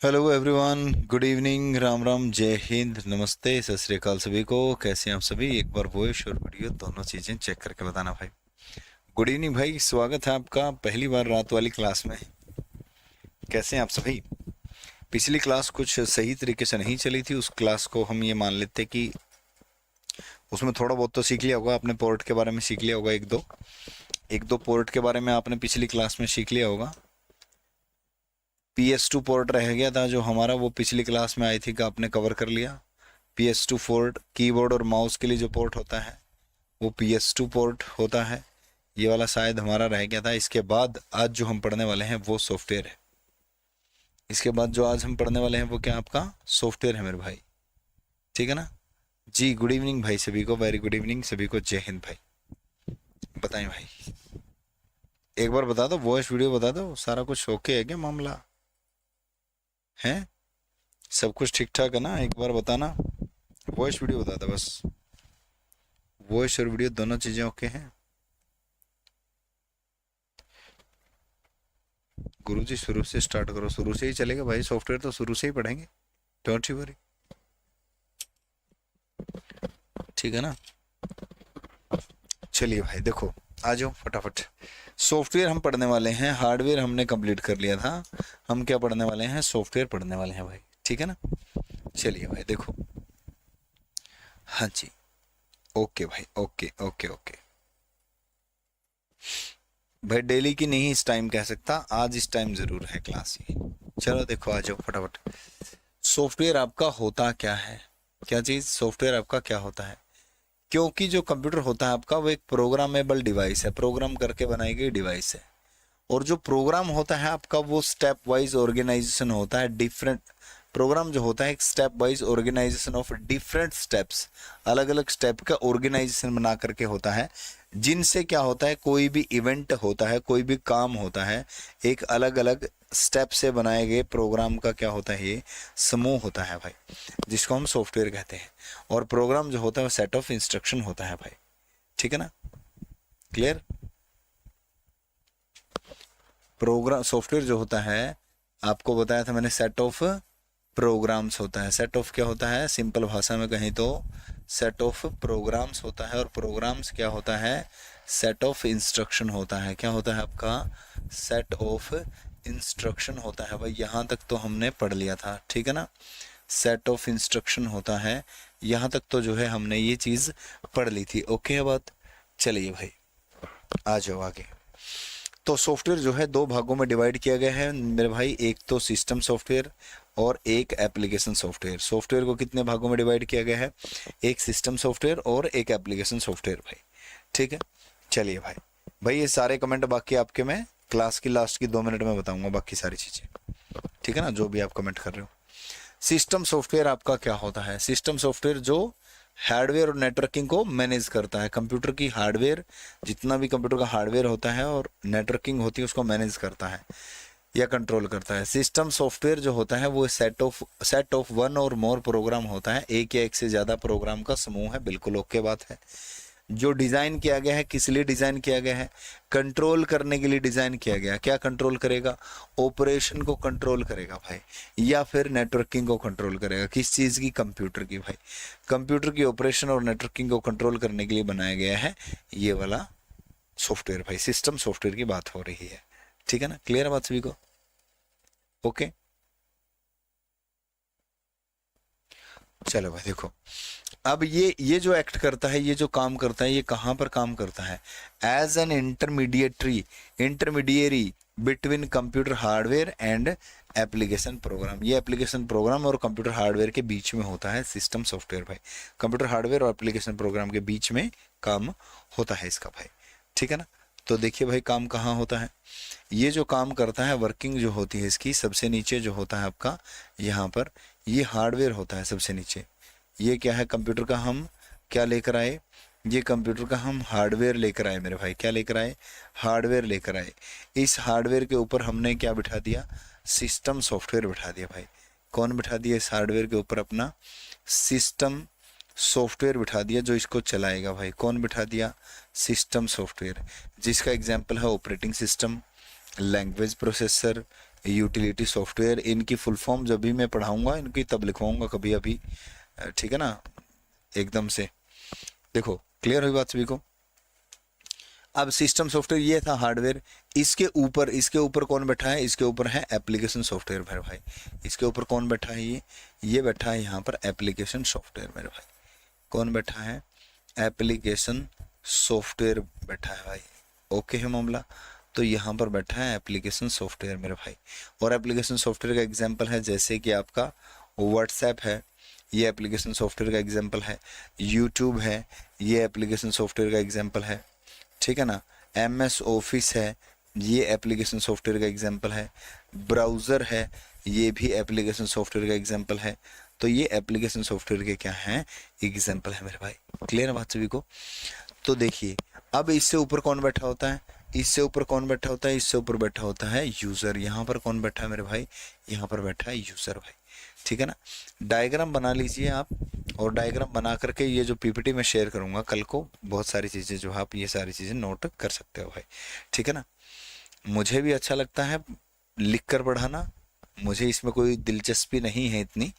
Hello everyone, good evening, Ram Ram, जय हिंद, नमस्ते, सत श्री अकाल सभी को। कैसे हैं आप सभी? एक बार वॉइस और वीडियो दोनों चीज़ें चेक करके बताना भाई। गुड इवनिंग भाई, स्वागत है आपका पहली बार रात वाली क्लास में। कैसे हैं आप सभी? पिछली क्लास कुछ सही तरीके से नहीं चली थी। उस क्लास को हम ये मान लेते कि उसमें थोड़ा बहुत तो सीख लिया होगा आपने। पोर्ट के बारे में सीख लिया होगा, एक दो पोर्ट के बारे में आपने पिछली क्लास में सीख लिया होगा। PS2 पोर्ट रह गया था जो हमारा, वो पिछली क्लास में आई थी कि आपने कवर कर लिया। PS2 पोर्ट कीबोर्ड और माउस के लिए जो पोर्ट होता है वो PS2 पोर्ट होता है। ये वाला शायद हमारा रह गया था। इसके बाद आज जो हम पढ़ने वाले हैं वो सॉफ्टवेयर है। इसके बाद जो आज हम पढ़ने वाले हैं वो क्या, आपका सॉफ्टवेयर है मेरे भाई। ठीक है ना जी? गुड इवनिंग भाई सभी को, वेरी गुड इवनिंग सभी को, जय हिंद भाई। बताएं भाई, एक बार बता दो, वॉइस वीडियो बता दो, सारा कुछ ओके है क्या मामला है? सब कुछ ठीक ठाक है ना? एक बार बताना। वॉइस वीडियो बता दो बस। वॉइस और वीडियो दोनों चीजें ओके हैं? गुरुजी शुरू से स्टार्ट करो। शुरू से ही चलेगा भाई, सॉफ्टवेयर तो शुरू से ही पढ़ेंगे। डोंट यू वरी, ठीक है ना? चलिए भाई देखो, आ जाओ फटाफट। सॉफ्टवेयर हम पढ़ने वाले हैं, हार्डवेयर हमने कंप्लीट कर लिया था। हम क्या पढ़ने वाले हैं? सॉफ्टवेयर पढ़ने वाले हैं भाई, ठीक है ना? चलिए भाई देखो। हाँ जी, ओके भाई, ओके ओके ओके भाई। डेली की नहीं इस टाइम कह सकता, आज इस टाइम जरूर है क्लास ही। चलो देखो, आ जाओ फटाफट। सॉफ्टवेयर आपका होता क्या है? क्या चीज? सॉफ्टवेयर आपका क्या होता है? क्योंकि जो कंप्यूटर होता है आपका वो एक प्रोग्रामेबल डिवाइस है, प्रोग्राम करके बनाई गई डिवाइस है। और जो प्रोग्राम होता है आपका वो स्टेप वाइज ऑर्गेनाइजेशन होता है। डिफरेंट प्रोग्राम जो होता है एक step wise organisation of different steps, अलग अलग स्टेप का ऑर्गेनाइजेशन बना करके होता है। जिनसे क्या होता है, कोई भी इवेंट होता है, कोई भी काम होता है, एक अलग अलग स्टेप से बनाए गए प्रोग्राम का क्या होता है, ये समूह होता है भाई, जिसको हम सॉफ्टवेयर कहते हैं। और प्रोग्राम जो होता है वो सेट ऑफ इंस्ट्रक्शन होता है भाई, ठीक है ना? क्लियर? प्रोग्राम सॉफ्टवेयर जो होता है, आपको बताया था मैंने, सेट ऑफ प्रोग्राम्स होता है। सेट ऑफ क्या होता है? सिंपल भाषा में कहें तो सेट ऑफ प्रोग्राम्स होता है। और प्रोग्राम्स क्या होता है? सेट ऑफ इंस्ट्रक्शन होता है। क्या होता है आपका? सेट ऑफ इंस्ट्रक्शन होता है भाई। यहाँ तक तो हमने पढ़ लिया था, ठीक है ना? सेट ऑफ इंस्ट्रक्शन होता है, यहाँ तक तो जो है हमने ये चीज़ पढ़ ली थी। ओके है बात? चलिए भाई आ जाओ आगे। तो सॉफ्टवेयर जो है दो भागों में डिवाइड किया गया है मेरे भाई। एक तो सिस्टम सॉफ्टवेयर और एक एप्लीकेशन सॉफ्टवेयर। सॉफ्टवेयर को कितने भागों में डिवाइड किया गया है? एक सिस्टम सॉफ्टवेयर और एक एप्लीकेशन सॉफ्टवेयर भाई, ठीक है? चलिए भाई, भाई ये सारे कमेंट बाकी आपके मैं क्लास की लास्ट की 2 मिनट में बताऊंगा बाकी सारी चीज़ें, ठीक है ना? जो भी आप कमेंट कर रहे हो। सिस्टम सॉफ्टवेयर आपका क्या होता है? सिस्टम सॉफ्टवेयर जो हार्डवेयर और नेटवर्किंग को मैनेज करता है। कंप्यूटर की हार्डवेयर, जितना भी कंप्यूटर का हार्डवेयर होता है और नेटवर्किंग होती है, उसको मैनेज करता है या कंट्रोल करता है। सिस्टम सॉफ्टवेयर जो होता है वो सेट ऑफ वन और मोर प्रोग्राम होता है। एक या एक से ज़्यादा प्रोग्राम का समूह है। बिल्कुल ओके बात है। जो डिज़ाइन किया गया है, किस लिए डिज़ाइन किया गया है? कंट्रोल करने के लिए डिज़ाइन किया गया। क्या कंट्रोल करेगा? ऑपरेशन को कंट्रोल करेगा भाई, या फिर नेटवर्किंग को कंट्रोल करेगा। किस चीज़ की? कंप्यूटर की भाई। कंप्यूटर की ऑपरेशन और नेटवर्किंग को कंट्रोल करने के लिए बनाया गया है ये वाला सॉफ्टवेयर भाई। सिस्टम सॉफ्टवेयर की बात हो रही है, ठीक है ना? क्लियर है बात सभी को? ओके चलो भाई देखो, अब ये जो एक्ट करता है, ये जो काम करता है, ये कहाँ पर काम करता है? As an intermediary between computer hardware and application program. ये एप्लीकेशन प्रोग्राम और कंप्यूटर हार्डवेयर के बीच में होता है सिस्टम सॉफ्टवेयर भाई। कंप्यूटर हार्डवेयर और एप्लीकेशन प्रोग्राम के बीच में काम होता है इसका भाई, ठीक है ना? तो देखिए भाई, काम कहाँ होता है? ये जो काम करता है, वर्किंग जो होती है इसकी, सबसे नीचे जो होता है आपका यहाँ पर, ये हार्डवेयर होता है सबसे नीचे। ये क्या है? कंप्यूटर का हम क्या लेकर आए? ये कंप्यूटर का हम हार्डवेयर लेकर आए मेरे भाई। क्या लेकर आए? हार्डवेयर लेकर आए। इस हार्डवेयर के ऊपर हमने क्या बिठा दिया? सिस्टम सॉफ्टवेयर बिठा दिया भाई। कौन बिठा दिया इस हार्डवेयर के ऊपर? अपना सिस्टम सॉफ्टवेयर बिठा दिया जो इसको चलाएगा भाई। कौन बिठा दिया? सिस्टम सॉफ्टवेयर, जिसका एग्जाम्पल है operating system, language processor, utility software, इनकी फुल फॉर्म जब भी मैं पढ़ाऊंगा इनकी तब लिखवाऊंगा कभी अभी, ठीक है ना, एकदम से। देखो क्लियर हुई बात सभी को। अब सिस्टम सॉफ्टवेयर ये था हार्डवेयर, इसके ऊपर कौन बैठा है, इसके ऊपर है एप्लीकेशन सॉफ्टवेयर मेरे भाई। इसके ऊपर कौन बैठा है, ये बैठा है यहाँ पर एप्लीकेशन सॉफ्टवेयर मेरे भाई। कौन बैठा है, एप्लीकेशन सॉफ्टवेयर बैठा है भाई। ओके है मामला। तो यहाँ पर बैठा है एप्लीकेशन सॉफ्टवेयर मेरे भाई। और एप्लीकेशन सॉफ्टवेयर का एग्जाम्पल है जैसे कि आपका व्हाट्सएप है, ये एप्लीकेशन सॉफ्टवेयर का एग्जाम्पल है। यूट्यूब है, ये एप्लीकेशन सॉफ्टवेयर का एग्जाम्पल है, ठीक है ना। MS ऑफिस है, ये एप्लीकेशन सॉफ्टवेयर का एग्जाम्पल है। ब्राउज़र है, ये भी एप्लीकेशन सॉफ्टवेयर का एग्जाम्पल है। तो ये एप्लीकेशन सॉफ्टवेयर के क्या हैं, एग्जाम्पल है मेरे भाई। क्लियर है बात सभी को। तो देखिए अब इससे ऊपर कौन बैठा होता है, इससे ऊपर कौन बैठा होता है, इससे ऊपर बैठा होता है यूज़र। यहाँ पर कौन बैठा है मेरे भाई, यहाँ पर बैठा है यूज़र भाई, ठीक है ना। डायग्राम बना लीजिए आप, और डायग्राम बना करके ये जो PPT में शेयर करूँगा कल को, बहुत सारी चीज़ें जो आप ये सारी चीज़ें नोट कर सकते हो भाई, ठीक है ना। मुझे भी अच्छा लगता है लिख कर पढ़ाना, मुझे इसमें कोई दिलचस्पी नहीं है इतनी,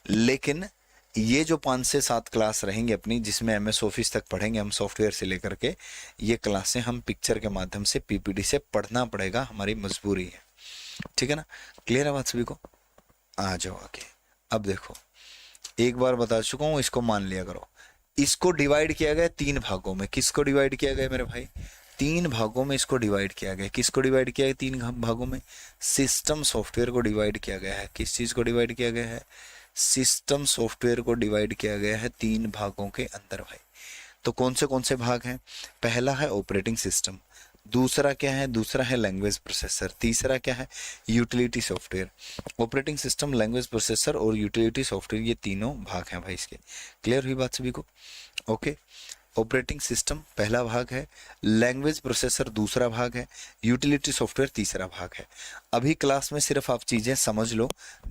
लेकिन ये जो 5 से 7 क्लास रहेंगे अपनी, जिसमें MS ऑफिस तक पढ़ेंगे हम सॉफ्टवेयर से लेकर के, ये क्लासें हम पिक्चर के माध्यम से PPT से पढ़ना पड़ेगा, हमारी मजबूरी है, ठीक है ना। क्लियर है बात सभी को। आ जाओ आगे। अब देखो एक बार बता चुका हूँ, इसको मान लिया करो। इसको डिवाइड किया गया 3 भागों में। किसको डिवाइड किया गया मेरे भाई, 3 भागों में इसको डिवाइड किया गया। किसको डिवाइड किया गया 3 भागों में, सिस्टम सॉफ्टवेयर को डिवाइड किया गया है। किस चीज़ को डिवाइड किया गया है, सिस्टम सॉफ्टवेयर को डिवाइड किया गया है 3 भागों के अंदर भाई। तो कौन से भाग हैं, पहला है ऑपरेटिंग सिस्टम, दूसरा क्या है, दूसरा है लैंग्वेज प्रोसेसर, तीसरा क्या है, utility software. Operating system, language processor और यूटिलिटी सॉफ्टवेयर, ये तीनों भाग हैं भाई इसके। क्लियर हुई बात सभी को। ओके, ऑपरेटिंग सिस्टम पहला भाग है, लैंग्वेज प्रोसेसर दूसरा भाग है, यूटिलिटी सॉफ्टवेयर तीसरा भाग है। अभी क्लास में सिर्फ आप चीज़ें समझ लो,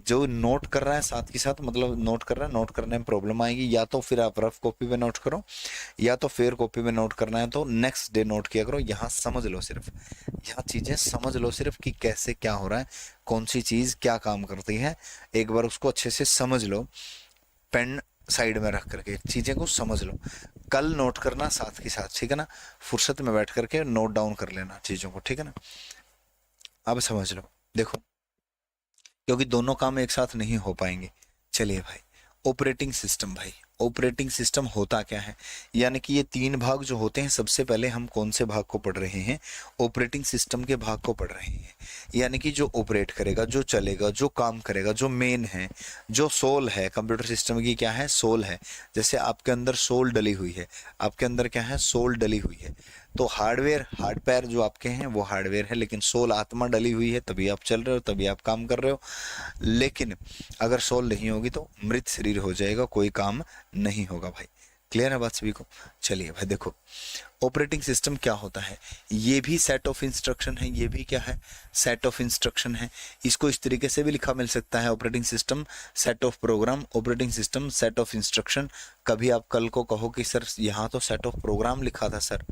जो नोट कर रहा है साथ के साथ, मतलब नोट कर रहा है, नोट करने में प्रॉब्लम आएगी, या तो फिर आप रफ कॉपी पे नोट करो, या तो फेयर कॉपी में नोट करना है तो नेक्स्ट डे नोट किया करो। यहाँ समझ लो सिर्फ, यहाँ चीज़ें समझ लो सिर्फ कि कैसे क्या हो रहा है, कौन सी चीज़ क्या काम करती है, एक बार उसको अच्छे से समझ लो। पेन साइड में रख करके चीज़ें को समझ लो, कल नोट करना साथ के साथ, ठीक है ना। फुर्सत में बैठ करके नोट डाउन कर लेना चीज़ों को, ठीक है ना। अब समझ लो, देखो क्योंकि दोनों काम एक साथ नहीं हो पाएंगे। चलिए भाई, ऑपरेटिंग सिस्टम भाई, ऑपरेटिंग सिस्टम होता क्या है, यानी कि ये 3 भाग जो होते हैं, सबसे पहले हम कौन से भाग को पढ़ रहे हैं, ऑपरेटिंग सिस्टम के भाग को पढ़ रहे हैं। यानी कि जो ऑपरेट करेगा, जो चलेगा, जो काम करेगा, जो मेन है, जो सोल है कंप्यूटर सिस्टम की, क्या है, सोल है। जैसे आपके अंदर सोल डली हुई है, आपके अंदर क्या है, सोल डली हुई है। तो हार्डवेयर, हार्ड पैर जो आपके हैं वो हार्डवेयर है, लेकिन सोल आत्मा डली हुई है, तभी आप चल रहे हो, तभी आप काम कर रहे हो। लेकिन अगर सोल नहीं होगी तो मृत शरीर हो जाएगा, कोई काम नहीं होगा भाई। क्लियर है बात सभी को। चलिए भाई देखो, ऑपरेटिंग सिस्टम क्या होता है, ये भी सेट ऑफ इंस्ट्रक्शन है, ये भी क्या है, सेट ऑफ इंस्ट्रक्शन है। इसको इस तरीके से भी लिखा मिल सकता है, operating system set of program, operating system set of instruction. कभी आप कल को कहो कि सर यहाँ तो सेट ऑफ प्रोग्राम लिखा था सर,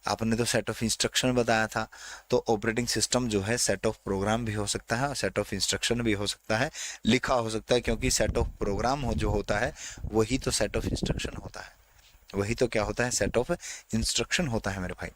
आपने तो सेट ऑफ इंस्ट्रक्शन बताया था। तो ऑपरेटिंग सिस्टम जो है सेट ऑफ प्रोग्राम भी हो सकता है और सेट ऑफ इंस्ट्रक्शन भी हो सकता है, लिखा हो सकता है, क्योंकि सेट ऑफ प्रोग्राम हो जो होता है वही तो सेट ऑफ इंस्ट्रक्शन होता है, वही तो क्या होता है, सेट ऑफ इंस्ट्रक्शन होता है मेरे भाई।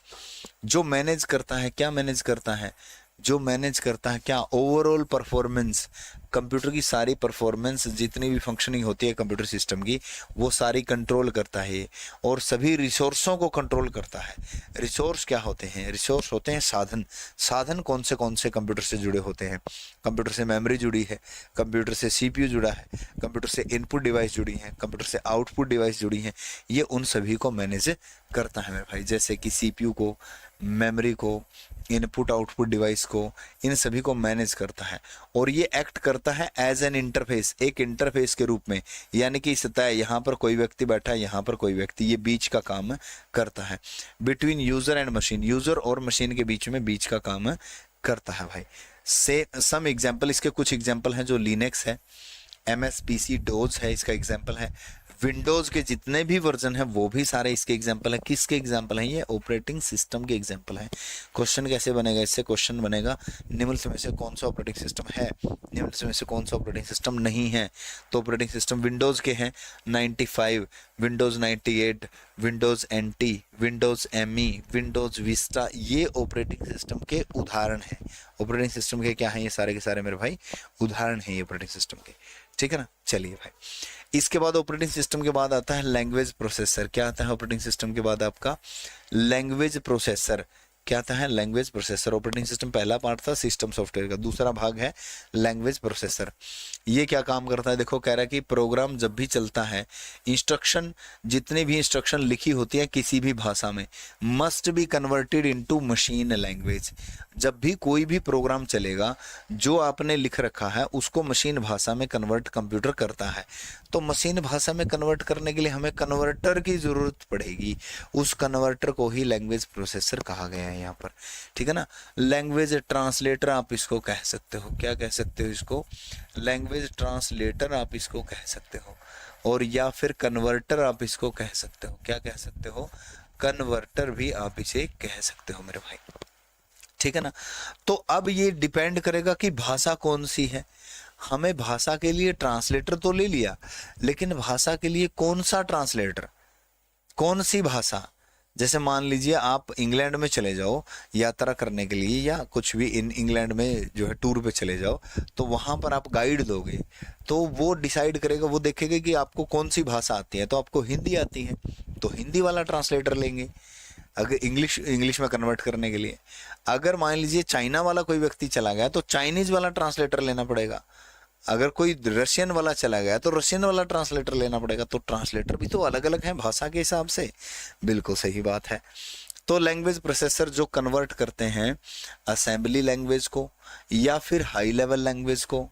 जो मैनेज करता है, क्या मैनेज करता है, जो मैनेज करता है क्या, ओवरऑल परफॉर्मेंस, कंप्यूटर की सारी परफॉर्मेंस, जितनी भी फंक्शनिंग होती है कंप्यूटर सिस्टम की, वो सारी कंट्रोल करता है, और सभी रिसोर्सों को कंट्रोल करता है। रिसोर्स क्या होते हैं, रिसोर्स होते हैं साधन। साधन कौन से कंप्यूटर से जुड़े होते हैं, कंप्यूटर से मेमोरी जुड़ी है, कंप्यूटर से CPU जुड़ा है, कंप्यूटर से इनपुट डिवाइस जुड़ी है, कंप्यूटर से आउटपुट डिवाइस जुड़ी है, ये उन सभी को मैनेज करता है मेरे भाई। जैसे कि CPU को, मेमोरी को, इनपुट आउटपुट डिवाइस को, इन सभी को मैनेज करता है। और ये एक्ट करता है एज एन इंटरफेस, एक इंटरफेस के रूप में। यानी कि सतह, यहाँ पर कोई व्यक्ति बैठा है, यहाँ पर कोई व्यक्ति, ये बीच का काम करता है। Between user and machine, user और मशीन के बीच में बीच का काम करता है भाई। से सम एग्जाम्पल, इसके कुछ एग्जाम्पल हैं, जो लिनक्स है, MS PC DOS है, इसका एग्जाम्पल है, विंडोज के जितने भी वर्जन है वो भी सारे इसके एग्जाम्पल है। किसके एग्जाम्पल है? ये ऑपरेटिंग सिस्टम के एग्जाम्पल है। क्वेश्चन कैसे बनेगा इससे? क्वेश्चन बनेगा निम्न में से कौन सा ऑपरेटिंग सिस्टम है, निम्न में से कौन सा ऑपरेटिंग सिस्टम नहीं है। तो ऑपरेटिंग सिस्टम विंडोज के हैं 95, Windows 98, Windows NT, Windows ME, Windows Vista, ये ऑपरेटिंग सिस्टम के उदाहरण हैं। ऑपरेटिंग सिस्टम के क्या हैं? ये सारे के सारे मेरे भाई उदाहरण हैं ये ऑपरेटिंग सिस्टम के, ठीक है ना। चलिए भाई, इसके बाद ऑपरेटिंग सिस्टम के बाद आता है लैंग्वेज प्रोसेसर। क्या आता है ऑपरेटिंग सिस्टम के बाद? आपका लैंग्वेज प्रोसेसर। क्या आता है? Language processor. ऑपरेटिंग सिस्टम पहला पार्ट था सिस्टम सॉफ्टवेयर का, दूसरा भाग है लैंग्वेज प्रोसेसर। ये क्या काम करता है? देखो, कह रहा है कि प्रोग्राम जब भी चलता है, इंस्ट्रक्शन, जितनी भी इंस्ट्रक्शन लिखी होती है किसी भी भाषा में, must be converted into machine language. जब भी कोई भी प्रोग्राम चलेगा, जो आपने लिख रखा है उसको मशीन भाषा में कन्वर्ट कंप्यूटर करता है। तो मशीन भाषा में कन्वर्ट करने के लिए हमें कन्वर्टर की जरूरत पड़ेगी। उस कन्वर्टर को ही लैंग्वेज प्रोसेसर कहा गया है यहाँ पर, ठीक है ना। लैंग्वेज ट्रांसलेटर आप इसको कह सकते हो। क्या कह सकते हो इसको? लैंग्वेज ट्रांसलेटर आप इसको कह सकते हो, और या फिर कन्वर्टर आप इसको कह सकते हो। क्या कह सकते हो? कन्वर्टर भी आप इसे कह सकते हो मेरे भाई, ठीक है ना। तो अब ये डिपेंड करेगा कि भाषा कौन सी है। हमें भाषा के लिए ट्रांसलेटर तो ले लिया, लेकिन भाषा के लिए कौन सा ट्रांसलेटर, कौन सी भाषा? जैसे मान लीजिए आप इंग्लैंड में चले जाओ यात्रा करने के लिए, या कुछ भी इंग्लैंड में जो है टूर पे चले जाओ, तो वहां पर आप गाइड दोगे, तो वो डिसाइड करेगा, वो देखेगा कि आपको कौन सी भाषा आती है। तो आपको हिंदी आती है तो हिंदी वाला ट्रांसलेटर लेंगे, अगर इंग्लिश में कन्वर्ट करने के लिए। अगर मान लीजिए चाइना वाला कोई व्यक्ति चला गया तो चाइनीज वाला ट्रांसलेटर लेना पड़ेगा। अगर कोई रशियन वाला चला गया तो रशियन वाला ट्रांसलेटर लेना पड़ेगा। तो ट्रांसलेटर भी तो अलग अलग हैं भाषा के हिसाब से। बिल्कुल सही बात है। तो लैंग्वेज प्रोसेसर जो कन्वर्ट करते हैं असेंबली लैंग्वेज को या फिर हाई लेवल लैंग्वेज को,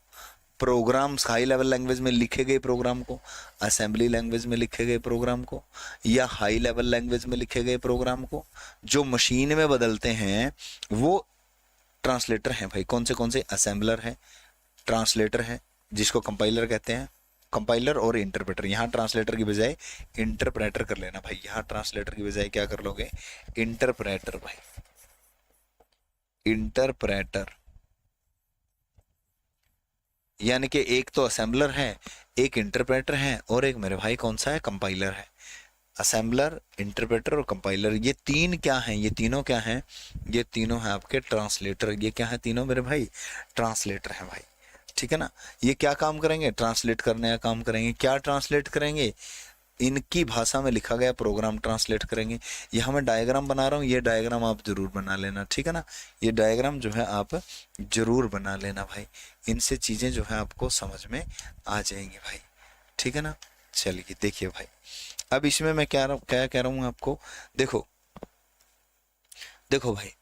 प्रोग्राम्स हाई लेवल लैंग्वेज में लिखे गए प्रोग्राम को असेंबली लैंग्वेज में लिखे गए प्रोग्राम को, या हाई लेवल लैंग्वेज में लिखे गए प्रोग्राम को जो मशीन में बदलते हैं, वो ट्रांसलेटर हैं भाई। कौन से? असेंबलर है, ट्रांसलेटर है जिसको कंपाइलर कहते हैं, कंपाइलर और इंटरप्रेटर। यहाँ ट्रांसलेटर की बजाय इंटरप्रेटर कर लेना भाई। यहाँ ट्रांसलेटर की बजाय क्या कर लोगे? इंटरप्रेटर भाई, इंटरप्रेटर। यानी कि एक तो असेंबलर है, एक इंटरप्रेटर है, और एक मेरे भाई कौन सा है? कंपाइलर है। असेंबलर, इंटरप्रेटर और कंपाइलर, ये तीन क्या हैं? ये तीनों क्या हैं? ये तीनों हैं आपके ट्रांसलेटर। ये क्या है? तीनों मेरे भाई ट्रांसलेटर हैं भाई, ठीक है ना। ये क्या काम करेंगे? ट्रांसलेट करने का काम करेंगे। क्या ट्रांसलेट करेंगे? इनकी भाषा में लिखा गया प्रोग्राम ट्रांसलेट करेंगे। यहाँ मैं डायग्राम बना रहा हूँ, ये डायग्राम आप जरूर बना लेना, ठीक है ना। ये डायग्राम जो है आप जरूर बना लेना भाई, इनसे चीजें जो है आपको समझ में आ जाएंगी भाई, ठीक है ना। चलिए देखिए भाई, अब इसमें मैं क्या कह रहा हूँ आपको। देखो भाई,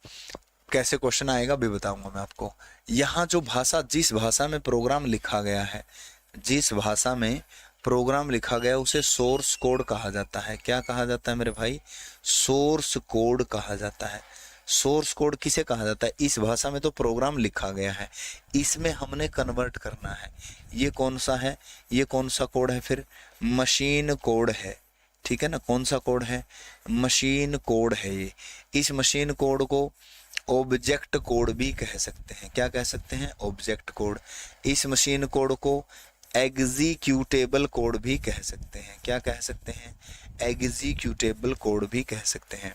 कैसे क्वेश्चन आएगा भी बताऊंगा मैं आपको। यहाँ जो भाषा, जिस भाषा में प्रोग्राम लिखा गया है, जिस भाषा में प्रोग्राम लिखा गया उसे सोर्स कोड कहा जाता है। क्या कहा जाता है मेरे भाई? सोर्स कोड कहा जाता है। सोर्स कोड किसे कहा जाता है? इस भाषा में तो प्रोग्राम लिखा गया है, इसमें हमने कन्वर्ट करना है। ये कौन सा है? ये कौन सा कोड है? फिर मशीन कोड है, ठीक है ना। कौन सा कोड है? मशीन कोड है ये। इस मशीन कोड को ऑब्जेक्ट कोड भी कह सकते हैं। क्या कह सकते हैं? Object code. इस मशीन कोड को एग्जीक्यूटेबल कोड भी कह सकते हैं। क्या कह सकते हैं? एग्जीक्यूटेबल कोड भी कह सकते हैं।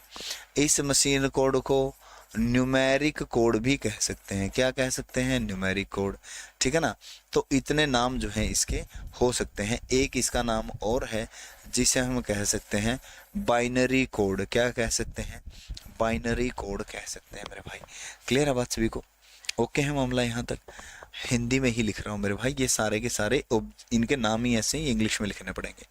इस मशीन कोड को न्यूमेरिक कोड भी कह सकते हैं। क्या कह सकते हैं? न्यूमेरिक कोड, ठीक है ना। तो इतने नाम जो हैं इसके हो सकते हैं। एक इसका नाम और है जिसे हम कह सकते हैं बाइनरी कोड। क्या कह सकते हैं? बाइनरी कोड कह सकते हैं मेरे भाई। क्लियर है बात सभी को? ओके है मामला यहाँ तक? हिंदी में ही लिख रहा हूँ मेरे भाई, ये सारे के सारे इनके नाम ही ऐसे ही इंग्लिश में लिखने पड़ेंगे।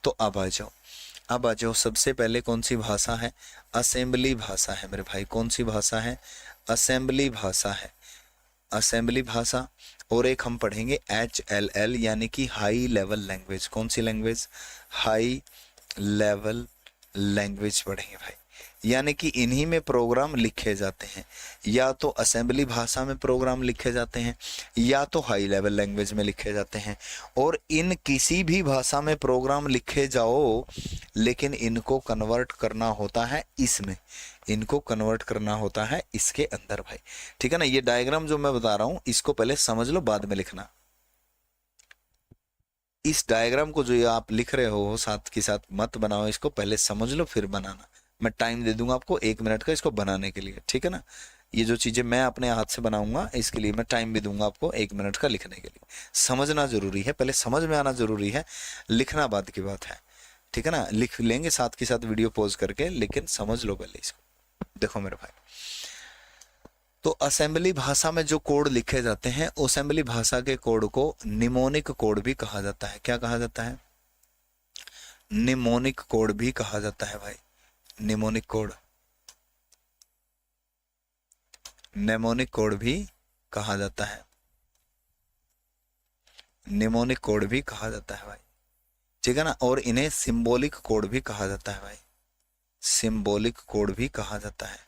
तो अब आ जाओ सबसे पहले कौन सी भाषा है? असेंबली भाषा है मेरे भाई। कौन सी भाषा है? असेंबली भाषा है। असेंबली भाषा। और एक हम पढ़ेंगे HLL यानी कि हाई लेवल लैंग्वेज। कौन सी लैंग्वेज? हाई लेवल लैंग्वेज पढ़ेंगे भाई। यानी कि इन्हीं में प्रोग्राम लिखे जाते हैं। या तो असेंबली भाषा में प्रोग्राम लिखे जाते हैं या तो हाई लेवल लैंग्वेज में लिखे जाते हैं। और इन किसी भी भाषा में प्रोग्राम लिखे जाओ, लेकिन इनको कन्वर्ट करना होता है इसमें, इनको कन्वर्ट करना होता है इसके अंदर भाई। ठीक है ना। ये डायग्राम जो मैं बता रहा हूं इसको पहले समझ लो, बाद में लिखना। इस डायग्राम को जो ये आप लिख रहे हो साथ के साथ मत बनाओ, इसको पहले समझ लो फिर बनाना। मैं टाइम दे दूंगा आपको 1 मिनट का इसको बनाने के लिए, ठीक है ना। ये जो चीजें मैं अपने हाथ से बनाऊंगा इसके लिए मैं टाइम भी दूंगा आपको 1 मिनट का लिखने के लिए। समझना जरूरी है, पहले समझ में आना जरूरी है, लिखना बाद की बात है। ठीक है ना। लिख लेंगे साथ के साथ वीडियो पॉज करके, लेकिन समझ लो पहले इसको। देखो मेरे भाई, तो असेंबली भाषा में जो कोड लिखे जाते हैं, असेंबली भाषा के कोड को निमोनिक कोड भी कहा जाता है। क्या कहा जाता है? निमोनिक कोड भी कहा जाता है भाई। निमोनिक कोड, निमोनिक कोड भी कहा जाता है। निमोनिक कोड भी कहा जाता है भाई, ठीक है ना। और इन्हें सिंबॉलिक कोड भी कहा जाता है भाई, सिंबॉलिक कोड भी कहा जाता है।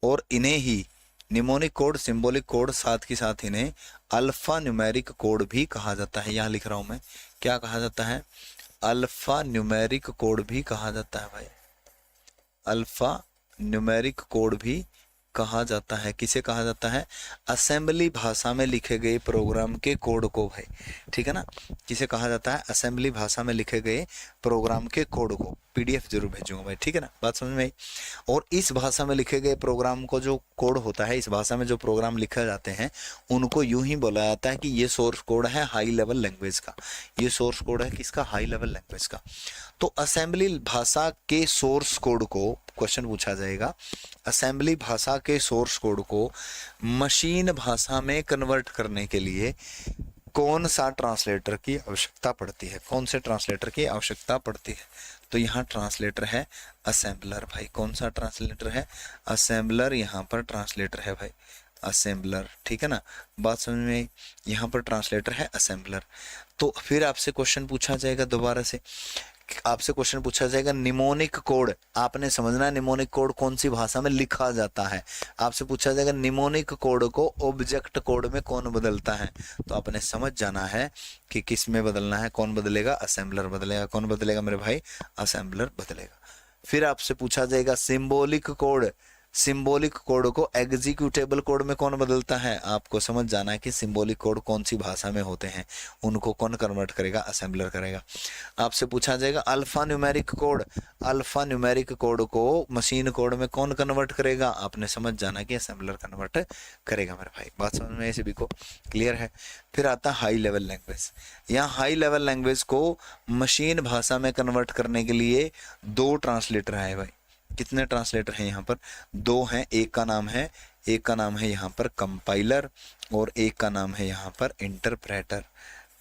और इन्हें ही निमोनिक कोड, सिंबॉलिक कोड, साथ के साथ इन्हें अल्फा न्यूमेरिक कोड भी कहा जाता है। यहां लिख रहा हूं मैं, क्या कहा जाता है? अल्फा न्यूमेरिक कोड भी कहा जाता है भाई। अल्फा न्यूमेरिक कोड भी कहा जाता है। किसे कहा जाता है? असेंबली भाषा में लिखे गए प्रोग्राम के कोड को भाई, ठीक है ना। किसे कहा जाता है? असेंबली भाषा में लिखे गए प्रोग्राम के कोड को। पीडीएफ जरूर भेजूंगा भाई, ठीक है ना। बात समझ में आई। और इस भाषा में लिखे गए प्रोग्राम को जो कोड होता है, इस भाषा में जो प्रोग्राम लिखे जाते हैं उनको यूं ही बोला जाता है कि ये सोर्स कोड है हाई लेवल लैंग्वेज का। ये सोर्स कोड है किसका? हाई लेवल लैंग्वेज का। तो असेंबली भाषा के सोर्स कोड को, क्वेश्चन पूछा जाएगा, असेंबली भाषा के सोर्स कोड को मशीन भाषा में कन्वर्ट करने के लिए कौन सा ट्रांसलेटर की आवश्यकता पड़ती है? कौन से ट्रांसलेटर की आवश्यकता पड़ती है? तो यहाँ ट्रांसलेटर है असेंबलर भाई। कौन सा ट्रांसलेटर है? असेंबलर। यहाँ पर ट्रांसलेटर है भाई असेंबलर, ठीक है ना। बात समझ में आई। यहाँ पर ट्रांसलेटर है असेंबलर। तो फिर आपसे क्वेश्चन पूछा जाएगा दोबारा से, आपसे क्वेश्चन पूछा जाएगा निमोनिक कोड। आपने समझना है निमोनिक कोड कौन सी भाषा में लिखा जाता है। आपसे पूछा जाएगा निमोनिक कोड को ऑब्जेक्ट कोड में कौन बदलता है। तो आपने समझ जाना है कि किस में बदलना है। कौन बदलेगा? असेंबलर बदलेगा। कौन बदलेगा मेरे भाई? असेंबलर बदलेगा। फिर आपसे पूछा जाएगा सिंबॉलिक कोड। सिंबॉलिक कोड को एग्जीक्यूटेबल कोड में कौन बदलता है। आपको समझ जाना है कि सिंबॉलिक कोड कौन सी भाषा में होते हैं, उनको कौन कन्वर्ट करेगा? असेंबलर करेगा। आपसे पूछा जाएगा alpha numeric code. Alpha numeric code को मशीन कोड में कौन कन्वर्ट करेगा? आपने समझ जाना कि असेंबलर कन्वर्ट करेगा मेरे भाई। बात समझ में सभी को क्लियर है। फिर आता है हाई लेवल लैंग्वेज। यहाँ हाई लेवल लैंग्वेज को मशीन भाषा में कन्वर्ट करने के लिए 2 ट्रांसलेटर आए भाई। कितने ट्रांसलेटर हैं यहाँ पर? 2 हैं। एक का नाम है यहाँ पर कंपाइलर और एक का नाम है यहाँ पर इंटरप्रेटर।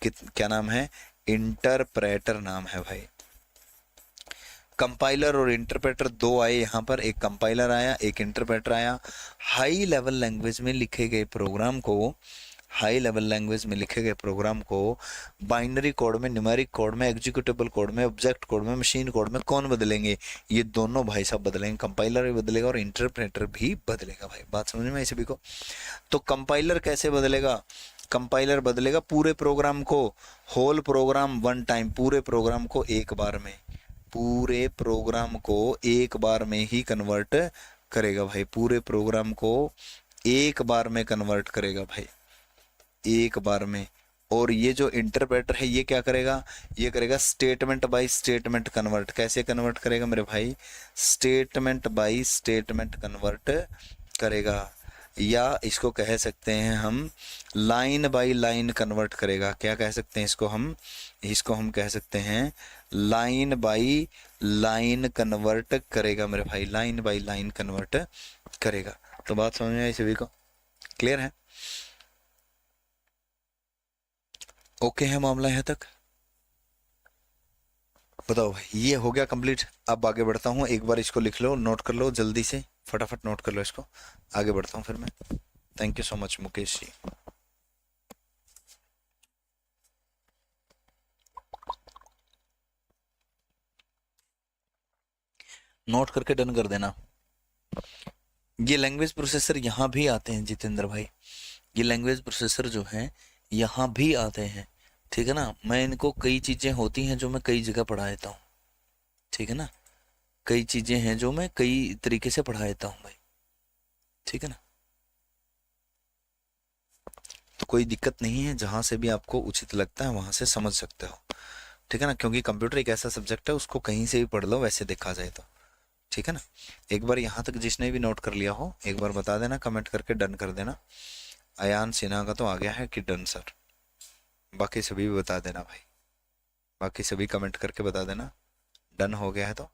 क्या नाम है? इंटरप्रेटर नाम है भाई। कंपाइलर और इंटरप्रेटर 2 आए यहाँ पर, एक कंपाइलर आया, एक इंटरप्रेटर आया। हाई लेवल लैंग्वेज में लिखे गए प्रोग्राम को, हाई लेवल लैंग्वेज में लिखे गए प्रोग्राम को बाइनरी कोड में, न्यूमेरिक कोड में, एग्जीक्यूटेबल कोड में, ऑब्जेक्ट कोड में, मशीन कोड में कौन बदलेंगे? ये दोनों भाई साहब बदलेंगे। कंपाइलर भी बदलेगा और इंटरप्रेटर भी बदलेगा भाई। बात समझ में आई सभी को? तो कंपाइलर कैसे बदलेगा? कंपाइलर बदलेगा पूरे प्रोग्राम को, होल प्रोग्राम वन टाइम, पूरे प्रोग्राम को एक बार में, पूरे प्रोग्राम को एक बार में ही कन्वर्ट करेगा भाई। पूरे प्रोग्राम को एक बार में कन्वर्ट करेगा भाई, एक बार में। और ये जो इंटरप्रेटर है ये क्या करेगा? ये करेगा स्टेटमेंट बाय स्टेटमेंट कन्वर्ट। कैसे कन्वर्ट करेगा मेरे भाई? स्टेटमेंट बाय स्टेटमेंट कन्वर्ट करेगा, या इसको कह सकते हैं हम लाइन बाय लाइन कन्वर्ट करेगा। क्या कह सकते हैं इसको हम? इसको हम कह सकते हैं लाइन बाय लाइन कन्वर्ट करेगा मेरे भाई, लाइन बाय लाइन कन्वर्ट करेगा। तो बात समझ में आई सभी को? क्लियर है? ओके है मामला यहाँ तक? बताओ भाई। ये हो गया कंप्लीट। अब आगे बढ़ता हूँ। एक बार इसको लिख लो, नोट कर लो जल्दी से, फटाफट नोट कर लो इसको। आगे बढ़ता हूँ फिर मैं। Thank you so much Mukesh ji. Note करके डन कर देना। ये लैंग्वेज प्रोसेसर यहाँ भी आते हैं जितेंद्र भाई, ये लैंग्वेज प्रोसेसर जो है यहाँ भी आते हैं, ठीक है ना। मैं इनको, कई चीज़ें होती हैं जो मैं कई जगह पढ़ा देता हूँ, ठीक है ना, कई चीज़ें हैं जो मैं कई तरीके से पढ़ा देता हूँ भाई, ठीक है ना। तो कोई दिक्कत नहीं है, जहाँ से भी आपको उचित लगता है वहाँ से समझ सकते हो, ठीक है ना, क्योंकि कंप्यूटर एक ऐसा सब्जेक्ट है उसको कहीं से भी पढ़ लो वैसे देखा जाए तो, ठीक है ना। एक बार यहाँ तक जिसने भी नोट कर लिया हो एक बार बता देना, कमेंट करके डन कर देना। अयान सिन्हा का तो आ गया है कि डन सर, बाकी सभी भी बता देना भाई, बाकी सभी कमेंट करके बता देना डन हो गया है तो।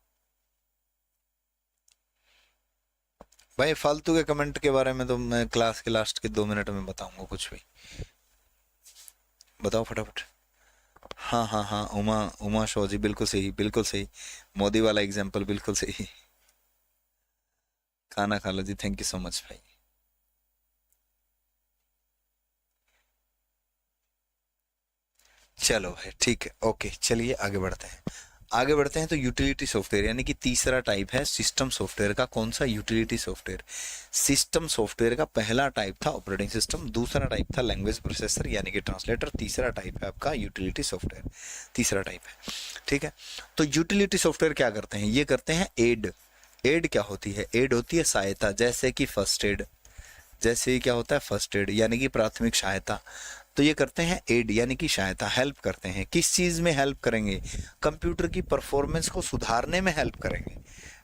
भाई फालतू के कमेंट के बारे में तो मैं क्लास के लास्ट के 2 मिनट में बताऊंगा, कुछ भी बताओ फटाफट। हाँ हाँ हाँ, उमा उमा शो जी, बिल्कुल सही बिल्कुल सही, मोदी वाला एग्जाम्पल बिल्कुल सही। खाना खा लो जी, थैंक यू सो मच भाई। चलो भाई ठीक है, ओके चलिए आगे बढ़ते हैं। आगे बढ़ते हैं तो यूटिलिटी सॉफ्टवेयर, यानी कि तीसरा टाइप है सिस्टम सॉफ्टवेयर का। कौन सा? Utility software. सिस्टम सॉफ्टवेयर का पहला टाइप था ऑपरेटिंग सिस्टम, दूसरा टाइप था लैंग्वेज प्रोसेसर यानी कि ट्रांसलेटर, तीसरा टाइप है आपका यूटिलिटी सॉफ्टवेयर, तीसरा टाइप है, ठीक है। तो यूटिलिटी सॉफ्टवेयर क्या करते हैं? ये करते हैं एड। एड क्या होती है? एड होती है सहायता, जैसे कि फर्स्ट एड, जैसे ही क्या होता है फर्स्ट एड यानी कि प्राथमिक सहायता। तो ये करते हैं एड यानी कि सहायता, हेल्प करते हैं। किस चीज में हेल्प करेंगे? कंप्यूटर की परफॉर्मेंस को सुधारने में हेल्प करेंगे,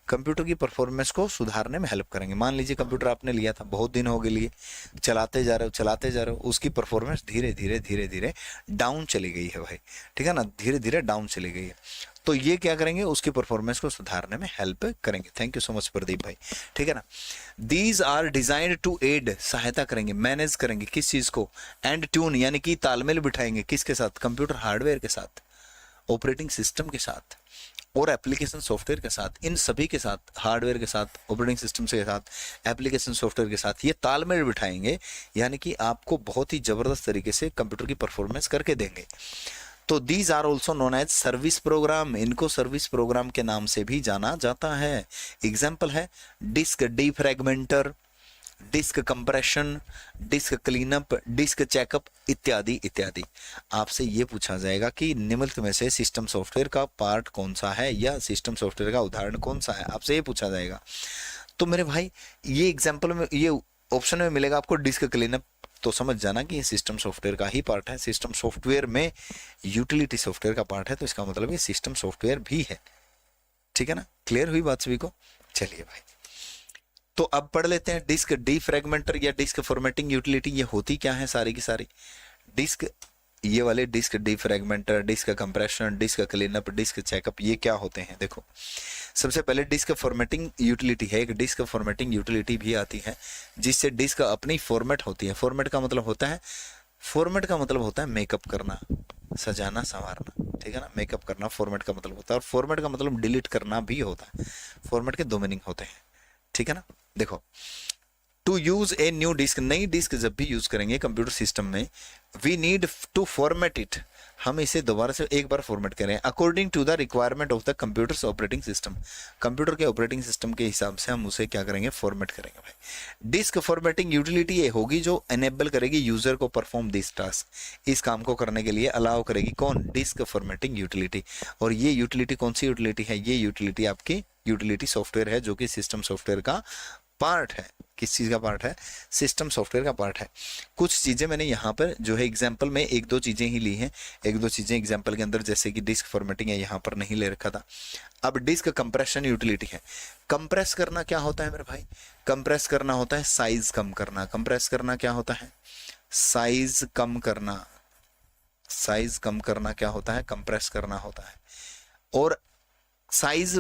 कंप्यूटर की परफॉर्मेंस को सुधारने में हेल्प करेंगे। मान लीजिए कंप्यूटर आपने लिया था, बहुत दिन हो गए लिए, चलाते जा रहे हो चलाते जा रहे हो, उसकी परफॉर्मेंस धीरे धीरे धीरे धीरे डाउन चली गई है भाई, ठीक है ना, धीरे धीरे डाउन चली गई है। तो ये क्या करेंगे? उसकी परफॉर्मेंस को सुधारने में हेल्प करेंगे। Thank you so much Pradeep भाई, ठीक है ना। These are designed to aid, सहायता करेंगे, मैनेज करेंगे किस चीज को? एंड ट्यून यानी कि तालमेल बिठाएंगे किसके साथ? कंप्यूटर हार्डवेयर के साथ, ऑपरेटिंग सिस्टम के साथ और एप्लीकेशन सॉफ्टवेयर के साथ। इन सभी के साथ, हार्डवेयर के साथ, ऑपरेटिंग सिस्टम के साथ, एप्लीकेशन सॉफ्टवेयर के साथ ये तालमेल बिठाएंगे, यानी कि आपको बहुत ही जबरदस्त तरीके से कंप्यूटर की परफॉर्मेंस करके देंगे। तो these are also known as service program, इनको सर्विस प्रोग्राम के नाम से भी जाना जाता है। एग्जाम्पल है disk defragmenter, disk compression, disk cleanup, disk checkup इत्यादि इत्यादि। आपसे ये पूछा जाएगा कि निम्नलिखित में से सिस्टम सॉफ्टवेयर का पार्ट कौन सा है या सिस्टम सॉफ्टवेयर का उदाहरण कौन सा है, आपसे ये पूछा जाएगा। तो मेरे भाई ये एग्जाम्पल में, ये ऑप्शन में मिलेगा आपको डिस्क क्लीनअप, तो समझ जाना कि ये सिस्टम सॉफ्टवेयर का ही पार्ट है। सिस्टम सॉफ्टवेयर में यूटिलिटी सॉफ्टवेयर का पार्ट है, तो इसका मतलब ये सिस्टम सॉफ्टवेयर भी है, ठीक है ना। क्लियर हुई बात सभी को? चलिए भाई, तो अब पढ़ लेते हैं डिस्क डीफ्रैगमेंटर या डिस्क फॉर्मेटिंग यूटिलिटी। ये होती क्या है सारी की सारी? डिस्क, ये वाले disk defragmenter, disk compression, disk cleanup, disk checkup, ये क्या होते हैं? देखो, सबसे पहले डिस्क फॉर्मेटिंग यूटिलिटी है, एक डिस्क फॉर्मेटिंग यूटिलिटी भी आती है जिससे डिस्क अपनी फॉर्मेट होती है। फॉर्मेट का मतलब होता है, फॉर्मेट का मतलब होता है मेकअप करना, सजाना संवारना, ठीक है ना। मेकअप करना फॉर्मेट का मतलब होता है, और फॉर्मेट का मतलब डिलीट करना भी होता है। फॉर्मेट के 2 मीनिंग होते हैं, ठीक है ना। देखो, to use a new disk, नई डिस्क जब भी यूज करेंगे कंप्यूटर सिस्टम में, we need to format it, हम इसे दोबारा से एक बार फॉर्मेट करें according to the requirement of the computer operating system. Computer के ऑपरेटिंग सिस्टम के हिसाब से हम उसे क्या करेंगे? फॉर्मेट करेंगे भाई। डिस्क फॉर्मेटिंग यूटिलिटी ये होगी जो एनेबल करेगी यूजर को परफॉर्म दिस टास्क, इस काम को करने के लिए अलाउ करेगी। कौन? Disk formatting utility. और ये यूटिलिटी कौन सी यूटिलिटी है? ये यूटिलिटी आपकी यूटिलिटी सॉफ्टवेयर है, जो कि सिस्टम सॉफ्टवेयर का पार्ट है। किस चीज का पार्ट है? सिस्टम सॉफ्टवेयर का पार्ट है। कुछ चीजें मैंने यहाँ पर जो है एग्जाम्पल में एक दो चीजें ही ली हैं, एक दो चीजें एग्जाम्पल के अंदर, जैसे कि डिस्क फॉर्मेटिंग है, यहाँ पर नहीं ले रखा था। अब डिस्क कंप्रेशन यूटिलिटी है। कंप्रेस करना क्या होता है मेरे भाई? कंप्रेस करना होता है साइज कम करना। कंप्रेस करना क्या होता है? साइज कम करना। साइज कम करना क्या होता है? कंप्रेस करना होता है। और साइज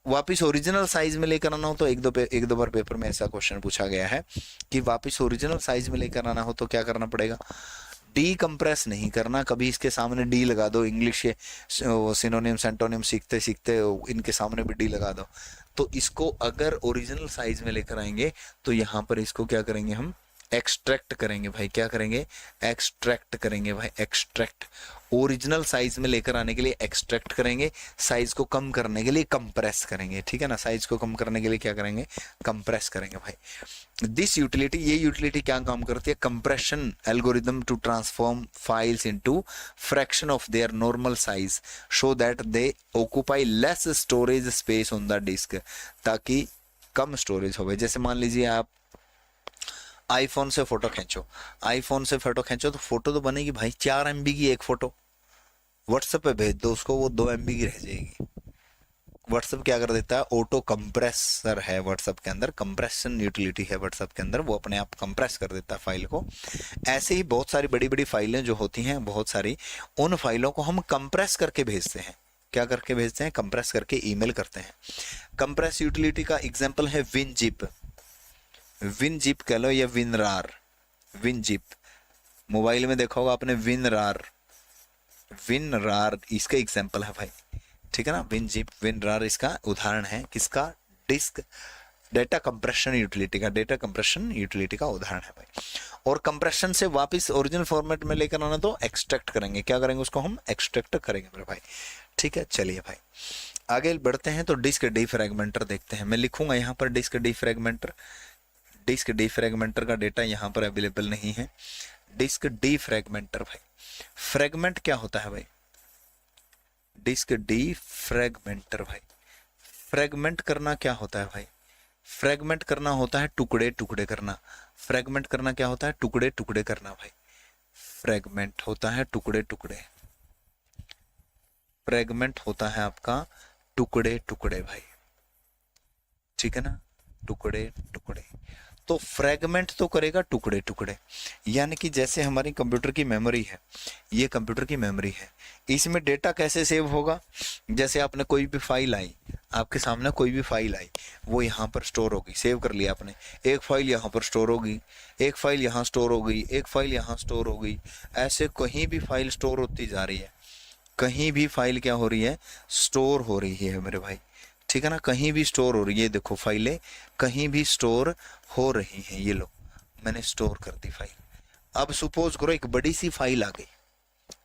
वापिस ओरिजिनल साइज में लेकर आना हो तो एक दो बार पेपर में ऐसा क्वेश्चन पूछा गया है कि वापिस ओरिजिनल साइज में लेकर आना हो तो क्या करना पड़ेगा? डी कंप्रेस नहीं करना। कभी इसके सामने डी लगा दो, इंग्लिश के सिनोनिम सेंटोनिम सीखते सीखते इनके सामने भी डी लगा दो। तो इसको अगर ओरिजिनल साइज में लेकर आएंगे तो यहाँ पर इसको क्या करेंगे? हम एक्सट्रैक्ट करेंगे भाई, क्या करेंगे, एक्सट्रैक्ट करेंगे भाई, एक्सट्रैक्ट। ओरिजिनल साइज में लेकर आने के लिए एक्सट्रैक्ट करेंगे, साइज को कम करने के लिए कंप्रेस करेंगे, ठीक है ना, साइज को कम करने के लिए क्या करेंगे, कंप्रेस करेंगे भाई। दिस यूटिलिटी, ये यूटिलिटी क्या काम करती है, compression algorithm to transform files into fraction of their normal size so that they occupy less storage space on the disk, ताकि कम स्टोरेज हो। जैसे मान लीजिए आप आईफोन से फोटो खींचो, आईफोन से फोटो खींचो तो फोटो तो बनेगी भाई 4 MB की एक फोटो, व्हाट्सएप पे भेज दो उसको, वो 2 MB की रह जाएगी। व्हाट्सएप क्या कर देता है, ऑटो कंप्रेसर है व्हाट्सएप के अंदर, कंप्रेशन यूटिलिटी है व्हाट्सएप के अंदर, वो अपने आप कंप्रेस कर देता है फाइल को। ऐसे ही बहुत सारी बड़ी बड़ी फाइलें जो होती हैं, बहुत सारी, उन फाइलों को हम कंप्रेस करके भेजते हैं। क्या करके भेजते हैं, कंप्रेस करके ईमेल करते हैं। कंप्रेस यूटिलिटी का एग्जांपल है विनजिप, विनजिप कह लो या विनरार, विनजिप, मोबाइल में देखा होगा आपने विनरार, विनरार इसका एग्जांपल है भाई, ठीक है ना, विनजिप, विनरार इसका उदाहरण है, किसका, डिस्क डेटा कंप्रेशन यूटिलिटी का, डेटा कंप्रेशन यूटिलिटी का उदाहरण है भाई। और कंप्रेशन से वापस ओरिजिनल फॉर्मेट में लेकर आना तो एक्सट्रैक्ट करेंगे, क्या करेंगे, उसको हम एक्सट्रैक्ट करेंगे मेरे भाई, ठीक है। चलिए भाई आगे बढ़ते हैं, तो डिस्क डीफ्रैगमेंटर देखते हैं। मैं लिखूंगा यहाँ पर डिस्क डीफ्रैगमेंटर, डिस्क डीफ्रैगमेंटर का डेटा यहाँ पर अवेलेबल नहीं है। डिस्क डीफ्रैगमेंटर भाई, फ्रैगमेंट क्या होता है भाई, डिस्क डीफ्रैगमेंटर भाई, फ्रैगमेंट करना क्या होता है भाई, फ्रैगमेंट करना होता है टुकड़े टुकड़े करना, फ्रैगमेंट करना क्या होता है, टुकड़े टुकड़े करना भाई, फ्रैगमेंट होता है टुकड़े टुकड़े, फ्रैगमेंट होता है आपका टुकड़े टुकड़े भाई, ठीक है ना, टुकड़े टुकड़े। तो फ्रैगमेंट तो करेगा टुकड़े टुकड़े, यानी कि जैसे हमारी कंप्यूटर की मेमोरी है, ये कंप्यूटर की मेमोरी है, इसमें डेटा कैसे सेव होगा, जैसे आपने कोई भी फाइल आई, आपके सामने कोई भी फाइल आई, वो यहाँ पर स्टोर होगी, सेव कर लिया आपने, एक फाइल यहाँ पर स्टोर होगी, एक फाइल यहाँ स्टोर हो गई, एक फाइल यहाँ स्टोर हो गई, ऐसे कहीं भी फाइल स्टोर होती जा रही है, कहीं भी फाइल क्या हो रही है, स्टोर हो रही है मेरे भाई, ठीक है ना, कहीं भी स्टोर हो रही है, देखो फाइलें कहीं भी स्टोर हो रही हैं, ये लो मैंने स्टोर कर दी फाइल। अब सपोज करो एक बड़ी सी फाइल आ गई,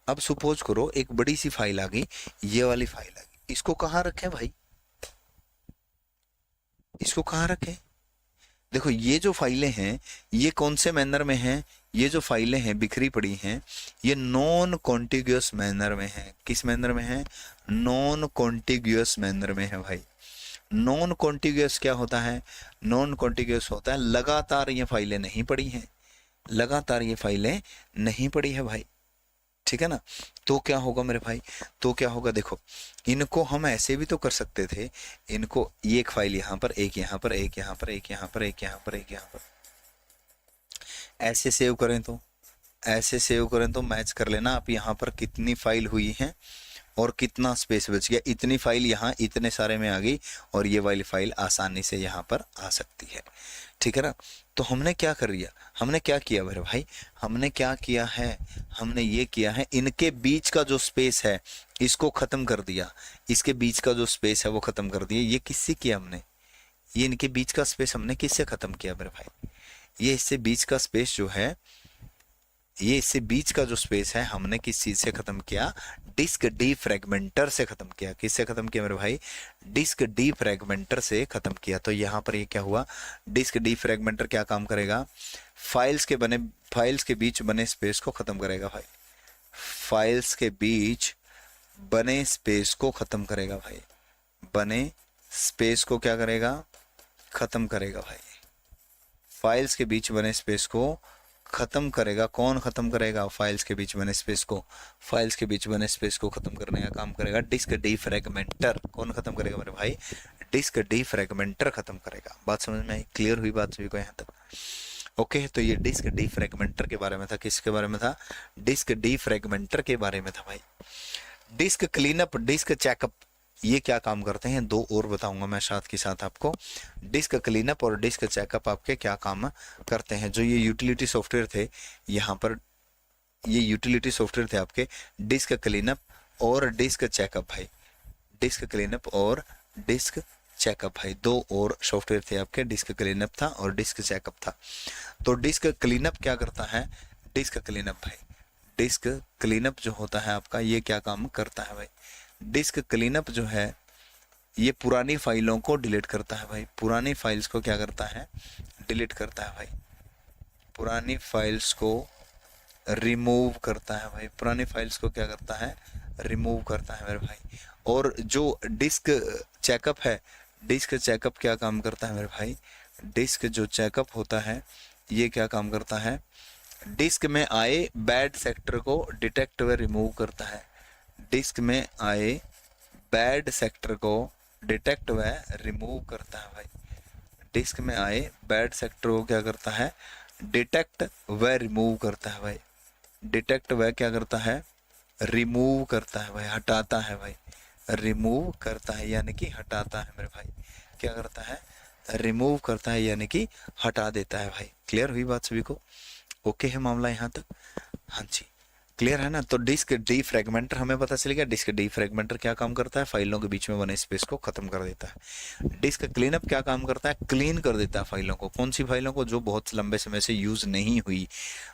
अब सपोज करो एक बड़ी सी फाइल आ गई, ये वाली फाइल आ गई, इसको कहाँ रखें भाई, इसको कहाँ रखें, देखो ये जो फाइलें हैं ये कौन से मैनर में हैं, ये जो फाइलें हैं बिखरी पड़ी हैं, ये नॉन कॉन्टिग्यूअस मैनर में है, किस मैनर में है, नॉन कॉन्टिग्यूअस मैनर में है भाई। नॉन कॉन्टिग्यूअस क्या होता है, नॉन कॉन्टिग्यूअस होता है लगातार ये फाइलें नहीं पड़ी हैं, लगातार ये फाइलें नहीं पड़ी है भाई, ठीक है ना। तो क्या होगा मेरे भाई, तो क्या होगा, देखो इनको हम ऐसे भी तो कर सकते थे, इनको ये एक फाइल यहाँ पर, एक यहाँ पर, एक यहाँ पर, एक यहाँ पर, एक यहाँ पर, एक यहाँ पर, ऐसे सेव करें तो, ऐसे सेव करें तो मैच कर लेना आप, यहाँ पर कितनी फाइल हुई है और कितना स्पेस बच गया, इतनी फाइल यहाँ इतने सारे में आ गई और ये वाली फाइल आसानी से यहाँ पर आ सकती है, ठीक है ना। तो हमने क्या कर लिया, हमने क्या किया मेरे भाई, हमने क्या किया है, हमने ये किया है, इनके बीच का जो स्पेस है इसको खत्म कर दिया, इसके बीच का जो स्पेस है वो खत्म कर दिया। ये किससे किया हमने, ये इनके बीच का स्पेस हमने किससे खत्म किया मेरे भाई, ये इससे बीच का स्पेस जो है, ये इससे बीच का जो स्पेस है हमने किस चीज से खत्म किया, डिस्क डीफ्रैगमेंटर से खत्म किया। किससे खत्म किया मेरे भाई, डिस्क डीफ्रैगमेंटर से खत्म किया। तो यहाँ पर ये क्या हुआ, डिस्क डीफ्रैगमेंटर क्या काम करेगा, फाइल्स के बीच बने स्पेस को खत्म करेगा भाई, फाइल्स के बीच बने स्पेस को खत्म करेगा भाई, बने स्पेस को क्या करेगा, खत्म करेगा भाई, फाइल्स के बीच बने स्पेस को खत्म करेगा। कौन खत्म करेगा, फाइल्स के बीच बने स्पेस को, फाइल्स के बीच बने स्पेस को खत्म करने का काम करेगा डिस्क डीफ्रैगमेंटर। कौन खत्म करेगा मेरे भाई, डिस्क डीफ्रैगमेंटर खत्म करेगा। बात समझ में आई, क्लियर हुई बात सभी को यहाँ तक, ओके। तो ये डिस्क डीफ्रैगमेंटर के बारे में था, किसके बारे में था, डिस्क डीफ्रैगमेंटर के बारे में था भाई। डिस्क क्लीनअप, डिस्क चेकअप, ये क्या काम करते हैं, दो और बताऊंगा मैं साथ के साथ आपको। डिस्क क्लीनअप और डिस्क चेकअप आपके क्या काम करते हैं। जो ये यूटिलिटी सॉफ्टवेयर थे, यहाँ पर ये यूटिलिटी सॉफ्टवेयर थे आपके डिस्क क्लीनअप और डिस्क चेकअप भाई, डिस्क क्लीनअप और डिस्क चेकअप है। दो और सॉफ्टवेयर थे आपके, डिस्क क्लीनअप था और डिस्क चेकअप था। तो डिस्क क्लीनअप क्या करता है, डिस्क क्लीनअप भाई, डिस्क क्लीनअप जो होता है आपका ये क्या काम करता है भाई, डिस्क क्लीनअप जो है ये पुरानी फाइलों को डिलीट करता है भाई, पुरानी फाइल्स को क्या करता है, डिलीट करता है भाई, पुरानी फाइल्स को रिमूव करता है भाई, पुरानी फाइल्स को क्या करता है, रिमूव करता है मेरे भाई। और जो डिस्क चेकअप है, डिस्क चेकअप क्या काम करता है मेरे भाई, डिस्क जो चेकअप होता है ये क्या काम करता है, डिस्क में आए बैड सेक्टर को डिटेक्ट व रिमूव करता है, डिस्क में आए बैड सेक्टर को डिटेक्ट व रिमूव करता है भाई, डिस्क में आए बैड सेक्टर को क्या करता है, डिटेक्ट व रिमूव करता है भाई, डिटेक्ट व क्या करता है, रिमूव करता है भाई, हटाता है भाई, रिमूव करता है यानी कि हटाता है मेरे भाई, क्या करता है, रिमूव करता है यानी कि हटा देता है भाई। क्लियर हुई बात सभी को, ओके है मामला यहाँ तक, हाँ जी क्लियर है ना। तो डिस्क डीफ्रैगमेंटर हमें पता चलेगा, डिस्क डीफ्रैगमेंटर क्या काम करता है, फाइलों के बीच में बने स्पेस को खत्म कर देता है। डिस्क क्लीनअप क्या काम करता है, क्लीन कर देता है फाइलों को, कौन सी फाइलों को, जो बहुत लंबे समय से यूज नहीं हुई,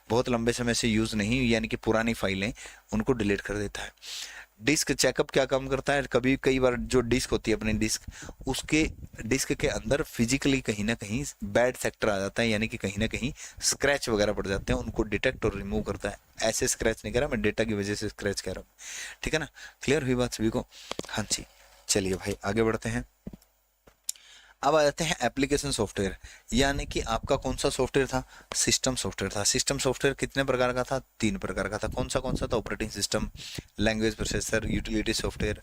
बहुत लंबे समय से यूज नहीं हुई यानी कि पुरानी फाइलें, उनको डिलीट कर देता है। डिस्क चेकअप क्या काम करता है, कभी कई बार जो डिस्क होती है अपनी डिस्क, उसके डिस्क के अंदर फिजिकली कहीं ना कहीं बैड सेक्टर आ जाता है यानी कि कहीं ना कहीं स्क्रैच वगैरह पड़ जाते हैं, उनको डिटेक्ट और रिमूव करता है। ऐसे स्क्रैच नहीं कह रहा मैं, डेटा की वजह से स्क्रैच कह रहा हूँ, ठीक है ना। क्लियर हुई बात सभी को, हाँ जी चलिए भाई आगे बढ़ते हैं। अब आ जाते हैं एप्लीकेशन सॉफ्टवेयर, यानी कि आपका कौन सा सॉफ्टवेयर था, सिस्टम सॉफ्टवेयर था। सिस्टम सॉफ्टवेयर कितने प्रकार का था, 3 प्रकार का था। कौन सा था, operating system, language processor, utility software.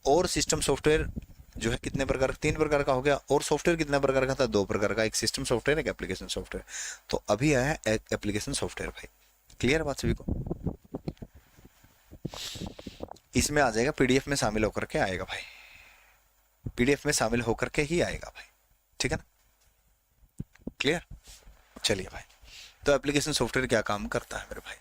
और सिस्टम सॉफ्टवेयर जो है कितने प्रकार, 3 प्रकार का हो गया। और सॉफ्टवेयर कितने प्रकार का था, 2 प्रकार का, एक सिस्टम सॉफ्टवेयर एक एप्लीकेशन सॉफ्टवेयर। तो अभी आया एप्लीकेशन सॉफ्टवेयर भाई, क्लियर बात सभी को। इसमें आ जाएगा, पीडीएफ में शामिल होकर के आएगा भाई, पीडीएफ में शामिल होकर के ही आएगा भाई, ठीक है ना, क्लियर। चलिए भाई, तो एप्लीकेशन सॉफ्टवेयर क्या काम करता है मेरे भाई,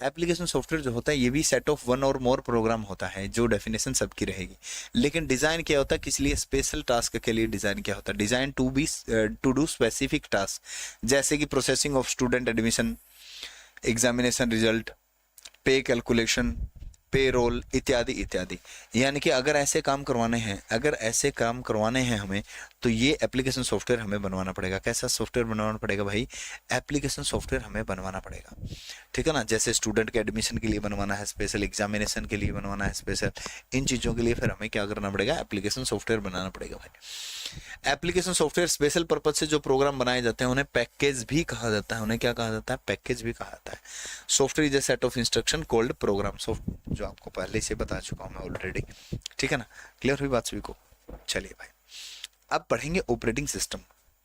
एप्लीकेशन सॉफ्टवेयर जो होता है ये भी सेट ऑफ 1 और मोर प्रोग्राम होता है, जो डेफिनेशन सबकी रहेगी। लेकिन डिजाइन क्या होता है, किस लिए, स्पेशल टास्क के लिए डिजाइन क्या होता है, design to do specific task, जैसे कि processing of student admission, examination result, pay calculation, payroll इत्यादि इत्यादि। यानी कि अगर ऐसे काम करवाने हैं, अगर ऐसे काम करवाने हैं हमें, तो ये एप्लीकेशन सॉफ्टवेयर हमें बनवाना पड़ेगा। कैसा सॉफ्टवेयर बनवाना पड़ेगा भाई, एप्लीकेशन सॉफ्टवेयर हमें बनवाना पड़ेगा, ठीक है ना। जैसे स्टूडेंट के एडमिशन के लिए बनवाना है स्पेशल, एग्जामिनेशन के लिए बनवाना है स्पेशल, इन चीज़ों के लिए फिर हमें क्या करना पड़ेगा, एप्लीकेशन सॉफ्टवेयर बनाना पड़ेगा भाई। एप्लीकेशन सॉफ्टवेयर स्पेशल पर्पज से जो प्रोग्राम बनाए जाते हैं उन्हें पैकेज भी कहा जाता है, उन्हें क्या कहा जाता है, पैकेज भी कहा जाता है। Software is a set of instruction called programme, जो आपको पहले से बता चुका हूं मैं ऑलरेडी, ठीक है ना। क्लियर हुई बात सभी को। चलिए भाई, अब पढ़ेंगे ऑपरेटिंग सिस्टम।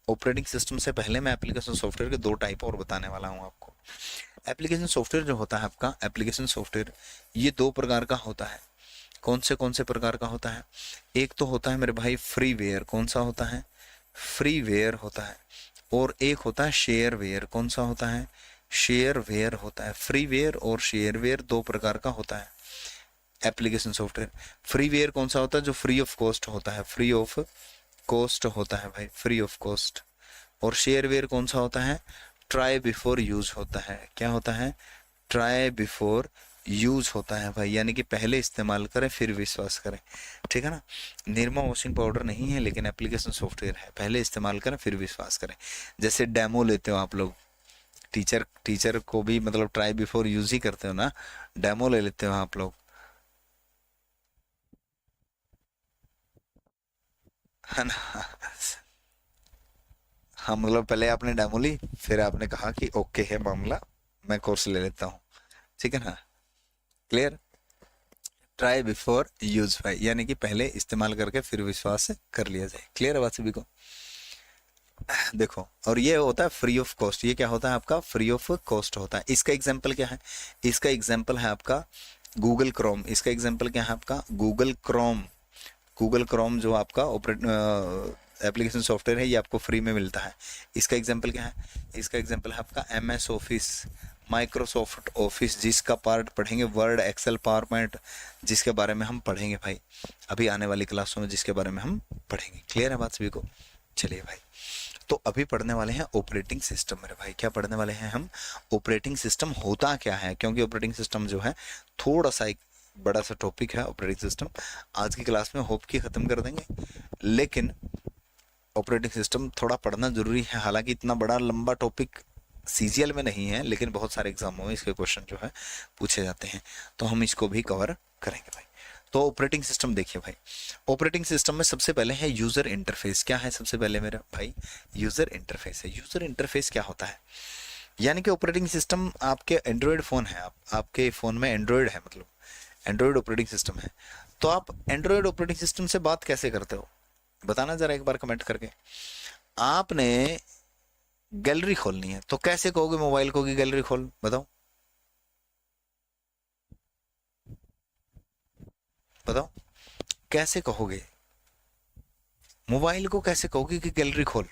ऑपरेटिंग सिस्टम से पहले मैं एप्लीकेशन सॉफ्टवेयर के 2 टाइप और बताने वाला हूं आपको। एप्लीकेशन सॉफ्टवेयर जो होता है आपका, एप्लीकेशन सॉफ्टवेयर ये 2 प्रकार का होता है। कौन से प्रकार का होता है, एक तो होता है मेरे भाई फ्रीवेयर, कौन सा होता है, फ्रीवेयर होता है। और एक होता है शेयरवेयर, कौन सा होता है, शेयरवेयर होता है। फ्रीवेयर और शेयरवेयर 2 प्रकार का होता है एप्लीकेशन सॉफ्टवेयर। फ्रीवेयर कौन सा होता है, जो फ्री ऑफ कॉस्ट होता है, फ्री ऑफ कॉस्ट होता है भाई, फ्री ऑफ कॉस्ट। और शेयरवेयर कौन सा होता है, ट्राई बिफोर यूज होता है। क्या होता है, ट्राई बिफोर यूज होता है भाई, यानी कि पहले इस्तेमाल करें फिर विश्वास करें, ठीक है ना। निरमा वॉशिंग पाउडर नहीं है लेकिन एप्लीकेशन सॉफ्टवेयर है, पहले इस्तेमाल करें फिर विश्वास करें। जैसे डेमो लेते हो आप लोग, टीचर को भी मतलब ट्राई बिफोर यूज ही करते हो ना, डेमो ले लेते हो आप लोग, है ना। हाँ मतलब पहले आपने डेमो ली, फिर आपने कहा कि ओके है मामला, मैं कोर्स ले लेता हूँ, ठीक है ना। क्लियर, ट्राई बिफोर यूज भाई, यानी कि पहले इस्तेमाल करके फिर विश्वास कर लिया जाए। क्लियर है बात सभी को। देखो, और ये होता है फ्री ऑफ कॉस्ट, ये क्या होता है आपका, फ्री ऑफ कॉस्ट होता है। इसका एग्जांपल क्या है, इसका एग्जांपल है आपका गूगल क्रोम। इसका एग्जांपल क्या है आपका, गूगल क्रोम। गूगल क्रोम जो आपका एप्लीकेशन सॉफ्टवेयर है, ये आपको फ्री में मिलता है। इसका एग्जांपल क्या है, इसका एग्जांपल है आपका MS ऑफिस, माइक्रोसॉफ्ट ऑफिस जिसका पार्ट पढ़ेंगे, वर्ड, एक्सेल, पावर पॉइंट जिसके बारे में हम पढ़ेंगे भाई अभी आने वाली क्लासों में, जिसके बारे में हम पढ़ेंगे। क्लियर है बात सभी को? चलिए भाई, तो अभी पढ़ने वाले हैं ऑपरेटिंग सिस्टम मेरे भाई। क्या पढ़ने वाले हैं हम? ऑपरेटिंग सिस्टम होता क्या है, क्योंकि ऑपरेटिंग सिस्टम जो है थोड़ा सा एक बड़ा सा टॉपिक है ऑपरेटिंग सिस्टम। आज की क्लास में होप की ख़त्म कर देंगे, लेकिन ऑपरेटिंग सिस्टम थोड़ा पढ़ना जरूरी है। हालांकि इतना बड़ा लंबा टॉपिक सीजीएल में नहीं है, लेकिन बहुत सारे एग्जामों में इसके क्वेश्चन जो है पूछे जाते हैं, तो हम इसको भी कवर करेंगे भाई। तो ऑपरेटिंग सिस्टम देखिए भाई, ऑपरेटिंग सिस्टम में सबसे पहले है यूजर इंटरफेस। क्या है सबसे पहले मेरा भाई? यूजर इंटरफेस है। यूजर इंटरफेस क्या होता है? यानी कि ऑपरेटिंग सिस्टम, आपके एंड्रॉयड फ़ोन है, आपके फ़ोन में एंड्रॉयड है, मतलब एंड्रॉयड ऑपरेटिंग सिस्टम है, तो आप एंड्रॉयड ऑपरेटिंग सिस्टम से बात कैसे करते हो? बताना जरा एक बार कमेंट करके। आपने गैलरी खोलनी है तो कैसे कहोगे मोबाइल को कि गैलरी खोल? बताओ बताओ, कैसे कहोगे? मोबाइल को कैसे कहोगे कि गैलरी खोल?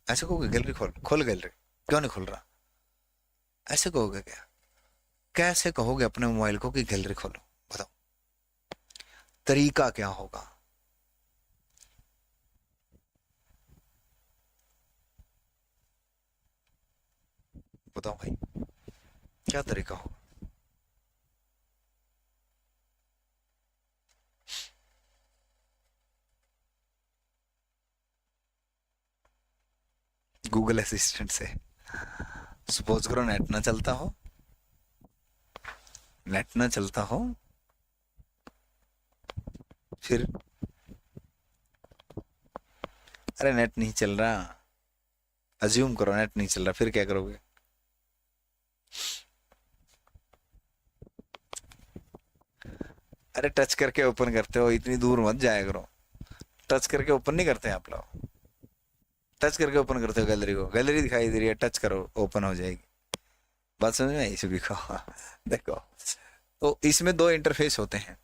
ऐसे कहोगे गैलरी खोल, खोल गैलरी, क्यों नहीं खोल रहा? ऐसे कहोगे क्या? कैसे कहोगे अपने मोबाइल को कि गैलरी खोलो? बताओ, तरीका क्या होगा? बताओ भाई, क्या तरीका होगा? गूगल असिस्टेंट से। सपोज करो नेट ना चलता हो, नेट ना चलता हो, फिर? अरे नेट नहीं चल रहा, अज्यूम करो नेट नहीं चल रहा, फिर क्या करोगे? अरे टच करके ओपन करते हो, इतनी दूर मत जाया करो। टच करके ओपन नहीं करते हैं आप लोग? टच करके ओपन करते हो गैलरी को, गैलरी दिखाई दे रही है, टच करो ओपन हो जाएगी। बात समझ में आई सभी को? देखो, तो इसमें दो इंटरफेस होते हैं।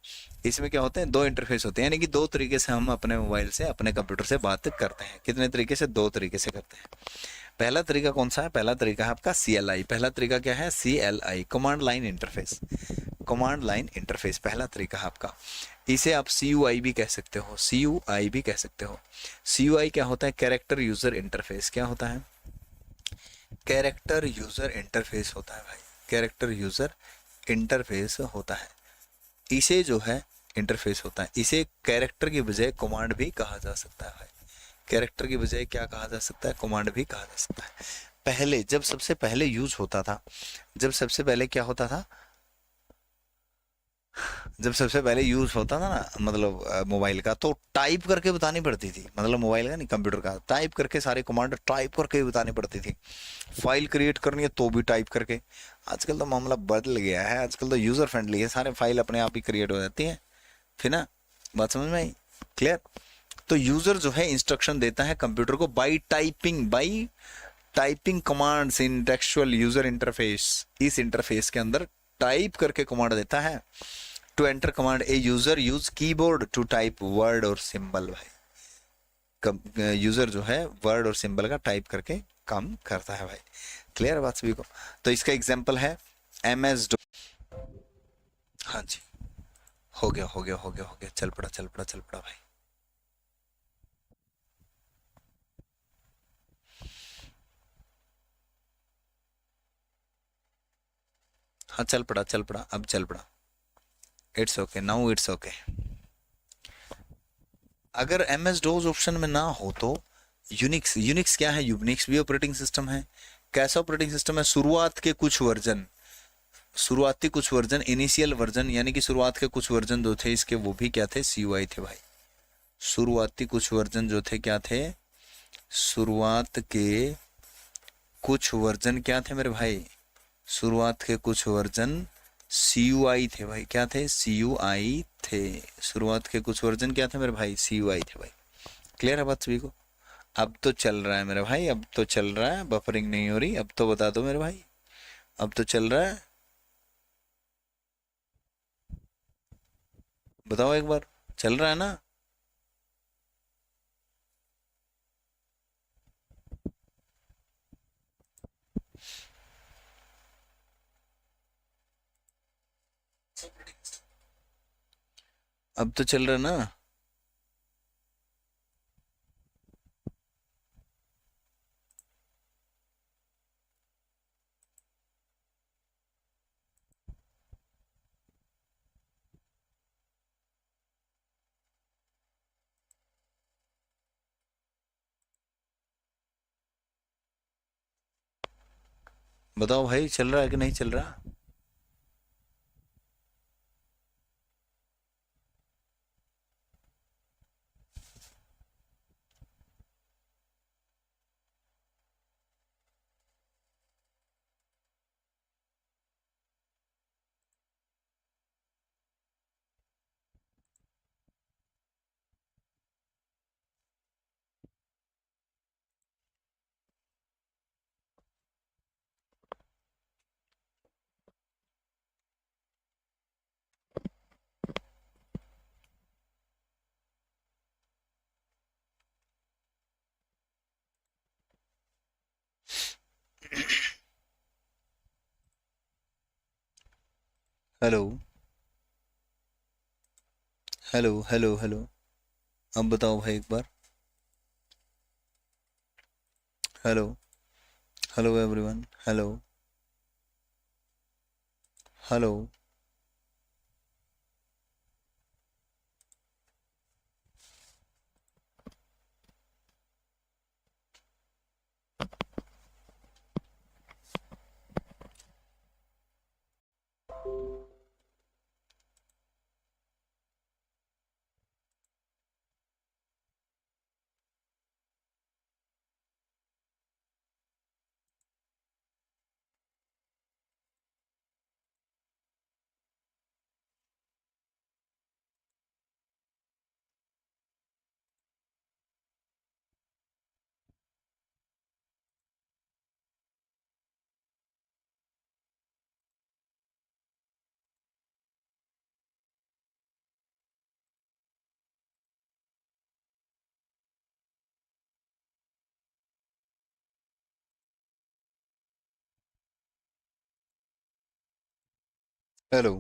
इसमें क्या होते हैं? दो इंटरफेस होते हैं, यानी कि दो तरीके से हम अपने मोबाइल से, अपने कंप्यूटर से बात करते हैं। कितने तरीके से? दो तरीके से करते हैं। पहला तरीका कौन सा है? पहला तरीका है आपका CLI। पहला तरीका क्या है? CLI, command line interface. Command line interface पहला तरीका है आपका। इसे आप CUI भी कह सकते हो, CUI भी कह सकते हो। CUI क्या होता है? Character user interface. क्या होता है? कैरेक्टर यूजर इंटरफेस होता है भाई, कैरेक्टर यूजर इंटरफेस होता है। इसे जो है इंटरफेस होता है, इसे कैरेक्टर की बजाय कमांड भी कहा जा सकता है भाई। कैरेक्टर की बजाय क्या कहा जा सकता है? कमांड भी कहा जा सकता है। पहले जब सबसे पहले यूज होता था, जब सबसे पहले क्या होता था, जब सबसे पहले यूज होता था ना, मतलब मोबाइल का, तो टाइप करके बतानी पड़ती थी। मतलब मोबाइल का नहीं, कंप्यूटर का, टाइप करके सारे कमांड टाइप करके बतानी पड़ती थी। फाइल क्रिएट करनी है तो भी टाइप करके। आजकल तो मामला बदल गया है, आजकल तो यूजर फ्रेंडली है, सारे फाइल अपने आप ही क्रिएट हो जाती है। फिर ना, बात समझ में आई? क्लियर? तो यूजर जो है इंस्ट्रक्शन देता है कंप्यूटर को by typing commands in textual user interface. इस इंटरफेस के अंदर टाइप करके कमांड देता है। To enter command a user use keyboard to type word और सिंबल भाई। यूजर जो है वर्ड और सिंबल का टाइप करके काम करता है भाई। क्लियर बात सभी को? तो इसका एग्जांपल है MS। हाँ जी, हो गया हो गया हो गया हो गया, चल पड़ा चल पड़ा चल पड़ा भाई। हाँ चल पड़ा चल पड़ा, अब चल पड़ा। It's okay, now it's okay. अगर MS-DOS ऑप्शन में ना हो तो यूनिक्स, यूनिक्स क्या है? यूनिक्स भी ऑपरेटिंग सिस्टम है। कैसा ऑपरेटिंग सिस्टम है? शुरुआत के कुछ वर्जन, शुरुआती कुछ वर्जन, इनिशियल वर्जन, यानी कि शुरुआत के कुछ वर्जन जो थे इसके, वो भी क्या थे? CUI थे भाई। शुरुआती कुछ वर्जन जो थे क्या थे? शुरुआत के कुछ वर्जन क्या थे मेरे भाई? शुरुआत के कुछ वर्जन CUI थे भाई। क्या थे? CUI थे। शुरुआत के कुछ वर्जन क्या थे मेरे भाई? CUI थे भाई। क्लियर है बात सभी को? अब तो चल रहा है मेरे भाई, अब तो चल रहा है, बफरिंग नहीं हो रही। अब तो बता दो मेरे भाई, अब तो चल रहा है? बताओ एक बार, चल रहा है ना? अब तो चल रहा ना। बताओ भाई, चल रहा है कि नहीं चल रहा? Hello hello hello hello. अब बताओ भाई एक बार। Hello hello everyone, hello hello. Hello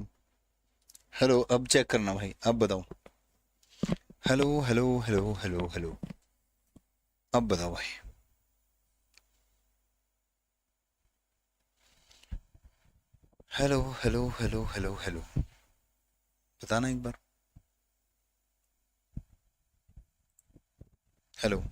hello. अब चेक करना भाई, अब बताओ। Hello hello hello hello hello. अब बताओ भाई। Hello hello hello hello hello. बताना एक बार। हेलो।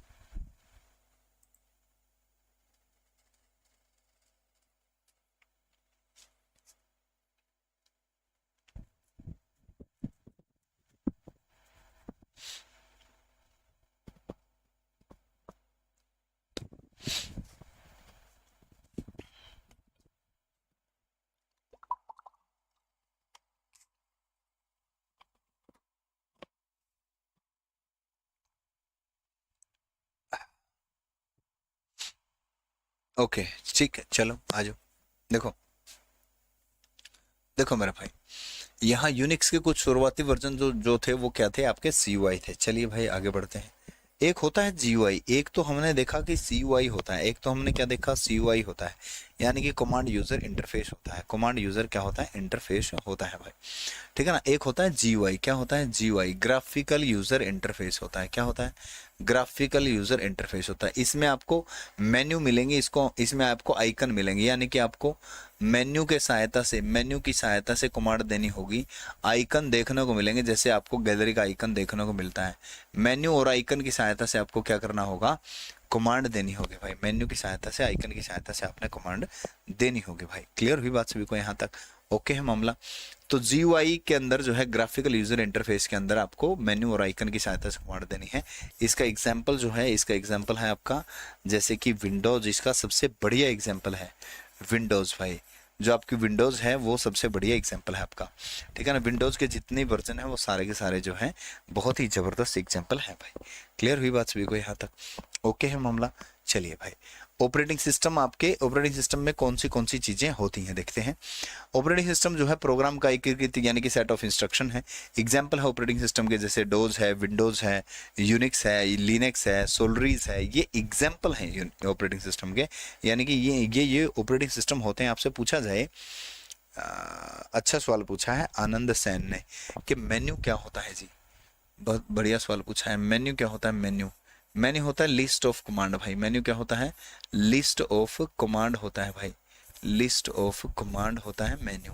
ओके, ठीक है, चलो आ जाओ। देखो देखो मेरा भाई, यहाँ यूनिक्स के कुछ शुरुआती वर्जन जो जो थे वो क्या थे, आपके CUI थे। चलिए भाई आगे बढ़ते हैं। एक होता है GUI। एक तो हमने देखा कि CUI होता है, एक तो हमने क्या देखा, CUI होता है, यानी कि कमांड यूजर इंटरफेस होता है। कमांड यूजर क्या होता है, इंटरफेस होता है भाई। ठीक है ना। एक होता है GUI। क्या होता है GUI? ग्राफिकल यूजर इंटरफेस होता है। क्या होता है? ग्राफिकल यूजर इंटरफेस होता है। इसमें आपको मेन्यू मिलेंगे, इसको इसमें आपको आइकन मिलेंगे, यानी कि आपको मेन्यू के सहायता से, मेन्यू की सहायता से कमांड देनी होगी। आइकन देखने को मिलेंगे, जैसे आपको गैलरी का आइकन देखने को मिलता है। मेन्यू और आइकन की सहायता से आपको क्या करना होगा, कमांड देनी होगी भाई। मेन्यू की सहायता से, आइकन की सहायता से आपने कमांड देनी होगी भाई। क्लियर हुई बात सभी को यहाँ तक? ओके है मामला। तो GUI के अंदर जो है, ग्राफिकल यूजर इंटरफेस के अंदर आपको मेन्यू और आइकन की सहायता से कमांड देनी है। इसका एग्जांपल जो है, इसका एग्जांपल है आपका, जैसे कि विंडोज इसका सबसे बढ़िया एग्जांपल है। विंडोज भाई, जो आपकी विंडोज है वो सबसे बढ़िया एग्जांपल है आपका। ठीक है ना। विंडोज के जितने वर्जन है वो सारे के सारे जो है बहुत ही जबरदस्त एग्जांपल है भाई। क्लियर हुई बात सभी को यहाँ तक? ओके है मामला। चलिए भाई, ऑपरेटिंग सिस्टम, आपके ऑपरेटिंग सिस्टम में कौन सी चीजें होती हैं देखते हैं। ऑपरेटिंग सिस्टम जो है प्रोग्राम का एकीकृत यानी कि सेट ऑफ इंस्ट्रक्शन है। एग्जांपल है ऑपरेटिंग सिस्टम के, जैसे डोज है, विंडोज है, यूनिक्स है, लिनक्स है, सोलरीज है। ये एग्जांपल हैं ऑपरेटिंग सिस्टम के, यानी कि ये ऑपरेटिंग सिस्टम होते हैं। आपसे पूछा जाए अच्छा सवाल पूछा है आनंद सेन ने कि मेन्यू क्या होता है जी। बहुत बढ़िया सवाल पूछा है। मेन्यू क्या होता है? मेन्यू मेन्यू होता है लिस्ट ऑफ कमांड भाई। मेन्यू क्या होता है? लिस्ट ऑफ कमांड होता है भाई। लिस्ट ऑफ कमांड होता है मेन्यू।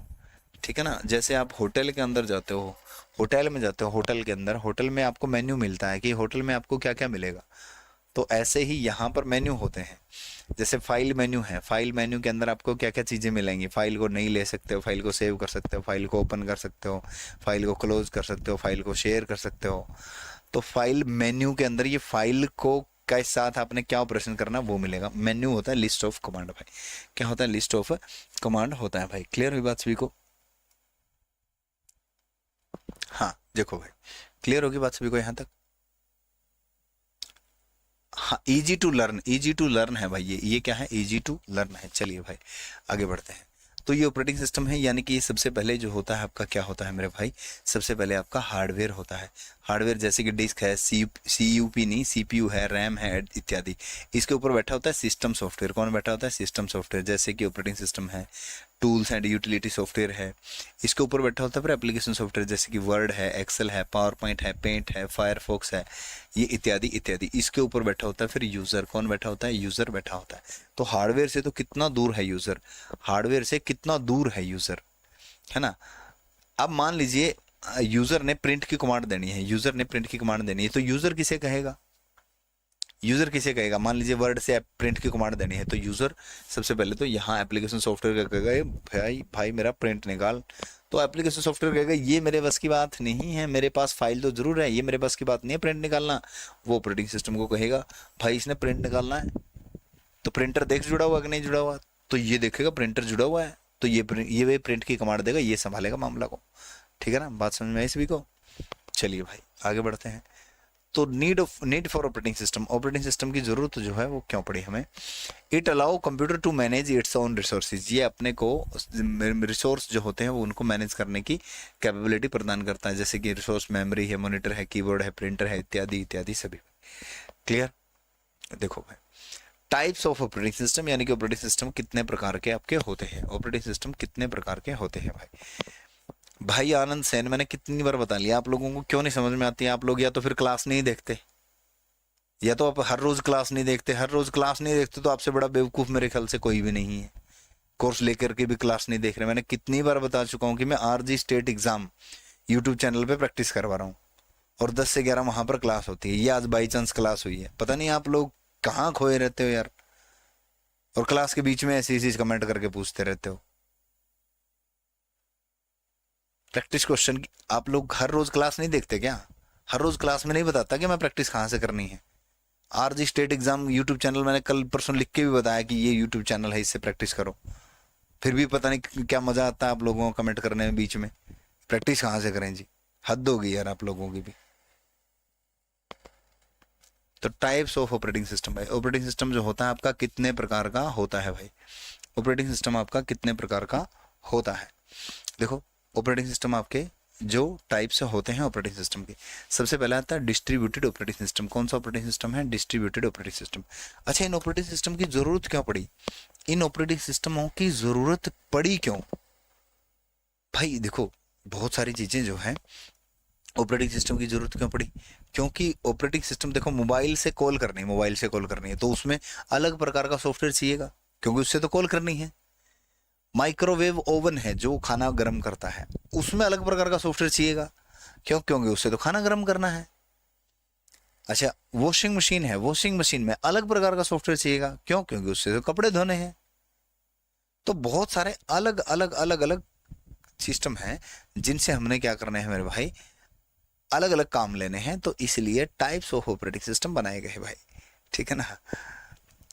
ठीक है ना। जैसे आप होटल के अंदर जाते हो, होटल में जाते हो, होटल के अंदर, होटल में आपको मेन्यू मिलता है कि होटल में आपको क्या क्या मिलेगा। तो ऐसे ही यहाँ पर मेन्यू होते हैं। जैसे फाइल मेन्यू है, फाइल मेन्यू के अंदर आपको क्या क्या चीज़ें मिलेंगी। फाइल को नहीं ले सकते हो, फाइल को सेव कर सकते हो, फाइल को ओपन कर सकते हो, फाइल को क्लोज कर सकते हो, फाइल को शेयर कर सकते हो। तो फाइल मेन्यू के अंदर ये फाइल को के साथ आपने क्या ऑपरेशन करना वो मिलेगा। मेन्यू होता है लिस्ट ऑफ कमांड भाई। क्या होता है? लिस्ट ऑफ कमांड होता है भाई। क्लियर हुई बात सभी को? हाँ देखो भाई, क्लियर होगी बात सभी को यहाँ तक? हाँ, easy to learn, easy to learn है भाई। ये क्या है? इजी टू लर्न है। चलिए भाई आगे बढ़ते हैं। तो ये ऑपरेटिंग सिस्टम है, यानी कि ये सबसे पहले जो होता है आपका क्या होता है मेरे भाई? सबसे पहले आपका हार्डवेयर होता है। हार्डवेयर जैसे कि डिस्क है, सीयूपी नहीं, सीपीयू है, रैम है इत्यादि। इसके ऊपर बैठा होता है सिस्टम सॉफ्टवेयर। कौन बैठा होता है? System software. जैसे कि ऑपरेटिंग सिस्टम है, टूल्स एंड यूटिलिटी सॉफ्टवेयर है, इसके ऊपर बैठा होता है फिर एप्लीकेशन सॉफ्टवेयर जैसे कि वर्ड है, एक्सेल है, पावर पॉइंट है, पेंट है, फायरफॉक्स है, ये इत्यादि इत्यादि। इसके ऊपर बैठा होता है फिर यूज़र। कौन बैठा होता है? यूज़र बैठा होता है। तो हार्डवेयर से तो कितना दूर है यूज़र, हार्डवेयर से कितना दूर है यूज़र, है ना। अब मान लीजिए यूज़र ने प्रिंट की कमांड देनी है, यूज़र ने प्रिंट की कमांड देनी है, तो यूज़र किसे कहेगा? यूज़र किसे कहेगा? मान लीजिए वर्ड से प्रिंट की कमांड देनी है, तो यूज़र सबसे पहले तो यहाँ एप्लीकेशन सॉफ्टवेयर का कहेगा भाई भाई मेरा प्रिंट निकाल। तो एप्लीकेशन सॉफ्टवेयर कहेगा ये मेरे बस की बात नहीं है, मेरे पास फाइल तो जरूर है, ये मेरे बस की बात नहीं है प्रिंट निकालना। वो ऑपरेटिंग सिस्टम को कहेगा भाई इसने प्रिंट निकालना है। तो प्रिंटर देख जुड़ा हुआ कि नहीं जुड़ा हुआ, तो ये देखेगा प्रिंटर जुड़ा हुआ है, तो ये प्रिंट की कमांड देगा, ये संभालेगा मामला को। ठीक है ना, बात समझ में आई सभी को? चलिए भाई आगे बढ़ते हैं। तो need for operating system, operating system की जरूरत जो है वो क्यों पड़ी हमें? It allow computer to manage its own resources. ये अपने को रिसोर्स जो होते हैं वो उनको मैनेज करने की कैपेबिलिटी प्रदान करता है। जैसे कि रिसोर्स मेमोरी है, मॉनिटर है, कीबोर्ड है, प्रिंटर है, इत्यादि इत्यादि सभी। क्लियर? देखो भाई, टाइप्स ऑफ ऑपरेटिंग सिस्टम, यानी कि ऑपरेटिंग सिस्टम कितने प्रकार के आपके होते हैं। ऑपरेटिंग सिस्टम कितने प्रकार के होते हैं भाई? भाई आनंद सेन, मैंने कितनी बार बता लिया, आप लोगों को क्यों नहीं समझ में आती है? आप लोग या तो फिर क्लास नहीं देखते, या तो आप हर रोज क्लास नहीं देखते। हर रोज क्लास नहीं देखते तो आपसे बड़ा बेवकूफ मेरे ख्याल से कोई भी नहीं है। कोर्स लेकर के भी क्लास नहीं देख रहे। मैंने कितनी बार बता चुका हूँ कि मैं RG state exam YouTube channel पे प्रैक्टिस करवा रहा हूँ, और 10 से 11 वहां पर क्लास होती है। ये आज बाई चांस क्लास हुई है, पता नहीं आप लोग कहाँ खोए रहते हो यार, और क्लास के बीच में ऐसी चीज कमेंट करके पूछते रहते हो। प्रैक्टिस क्वेश्चन आप लोग हर रोज क्लास नहीं देखते क्या? हर रोज क्लास में नहीं बताता कि मैं प्रैक्टिस कहाँ से करनी है। RG state exam YouTube channel मैंने कल परसों लिख के भी बताया कि ये यूट्यूब चैनल है, इससे प्रैक्टिस करो। फिर भी पता नहीं क्या मजा आता है आप लोगों को कमेंट करने में बीच में। प्रैक्टिस कहाँ से करें जी, हद होगी यार आप लोगों की भी। तो टाइप्स ऑफ ऑपरेटिंग सिस्टम भाई, ऑपरेटिंग सिस्टम जो होता है आपका कितने प्रकार का होता है भाई? ऑपरेटिंग सिस्टम आपका कितने प्रकार का होता है? देखो ऑपरेटिंग सिस्टम आपके जो टाइप्स होते हैं ऑपरेटिंग सिस्टम के, सबसे पहला आता है डिस्ट्रीब्यूटेड ऑपरेटिंग सिस्टम। कौन सा ऑपरेटिंग सिस्टम है? Distributed operating system. अच्छा, इन ऑपरेटिंग सिस्टम की जरूरत क्यों पड़ी? इन ऑपरेटिंग सिस्टमों की जरूरत पड़ी क्यों भाई? देखो बहुत सारी चीजें जो है ऑपरेटिंग सिस्टम की जरूरत क्यों पड़ी, क्योंकि ऑपरेटिंग सिस्टम देखो मोबाइल से कॉल करनी है, मोबाइल से कॉल करनी है तो उसमें अलग प्रकार का सॉफ्टवेयर चाहिएगा, क्योंकि उससे तो कॉल करनी है। माइक्रोवेव ओवन है जो खाना गर्म करता है, उसमें अलग प्रकार का सॉफ्टवेयर चाहिएगा, क्यों? क्योंकि उससे तो खाना गर्म करना है। अच्छा, वॉशिंग मशीन है, वॉशिंग मशीन में अलग प्रकार का सॉफ्टवेयर चाहिएगा, क्यों? क्योंकि उससे तो कपड़े धोने हैं। तो बहुत सारे अलग अलग अलग अलग सिस्टम हैं जिनसे हमने क्या करना है मेरे भाई, अलग अलग काम लेने हैं। तो इसलिए टाइप्स ऑफ ऑपरेटिंग सिस्टम बनाए गए भाई। ठीक है ना,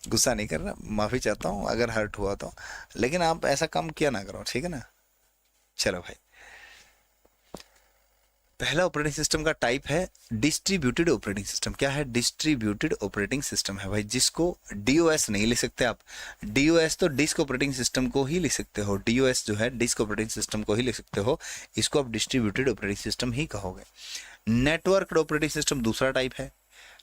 गुस्सा नहीं कर रहा, माफी चाहता हूँ अगर हर्ट हुआ तो, लेकिन आप ऐसा काम किया ना करो, ठीक है ना। चलो भाई, पहला ऑपरेटिंग सिस्टम का टाइप है डिस्ट्रीब्यूटेड ऑपरेटिंग सिस्टम। क्या है? डिस्ट्रीब्यूटेड ऑपरेटिंग सिस्टम है भाई, जिसको डीओएस नहीं लिख सकते आप। डीओएस तो डिस्क ऑपरेटिंग सिस्टम को ही लिख सकते हो, डीओएस जो है डिस्क ऑपरेटिंग सिस्टम को ही लिख सकते हो, इसको आप डिस्ट्रीब्यूटेड ऑपरेटिंग सिस्टम ही कहोगे। नेटवर्क ऑपरेटिंग सिस्टम दूसरा टाइप है,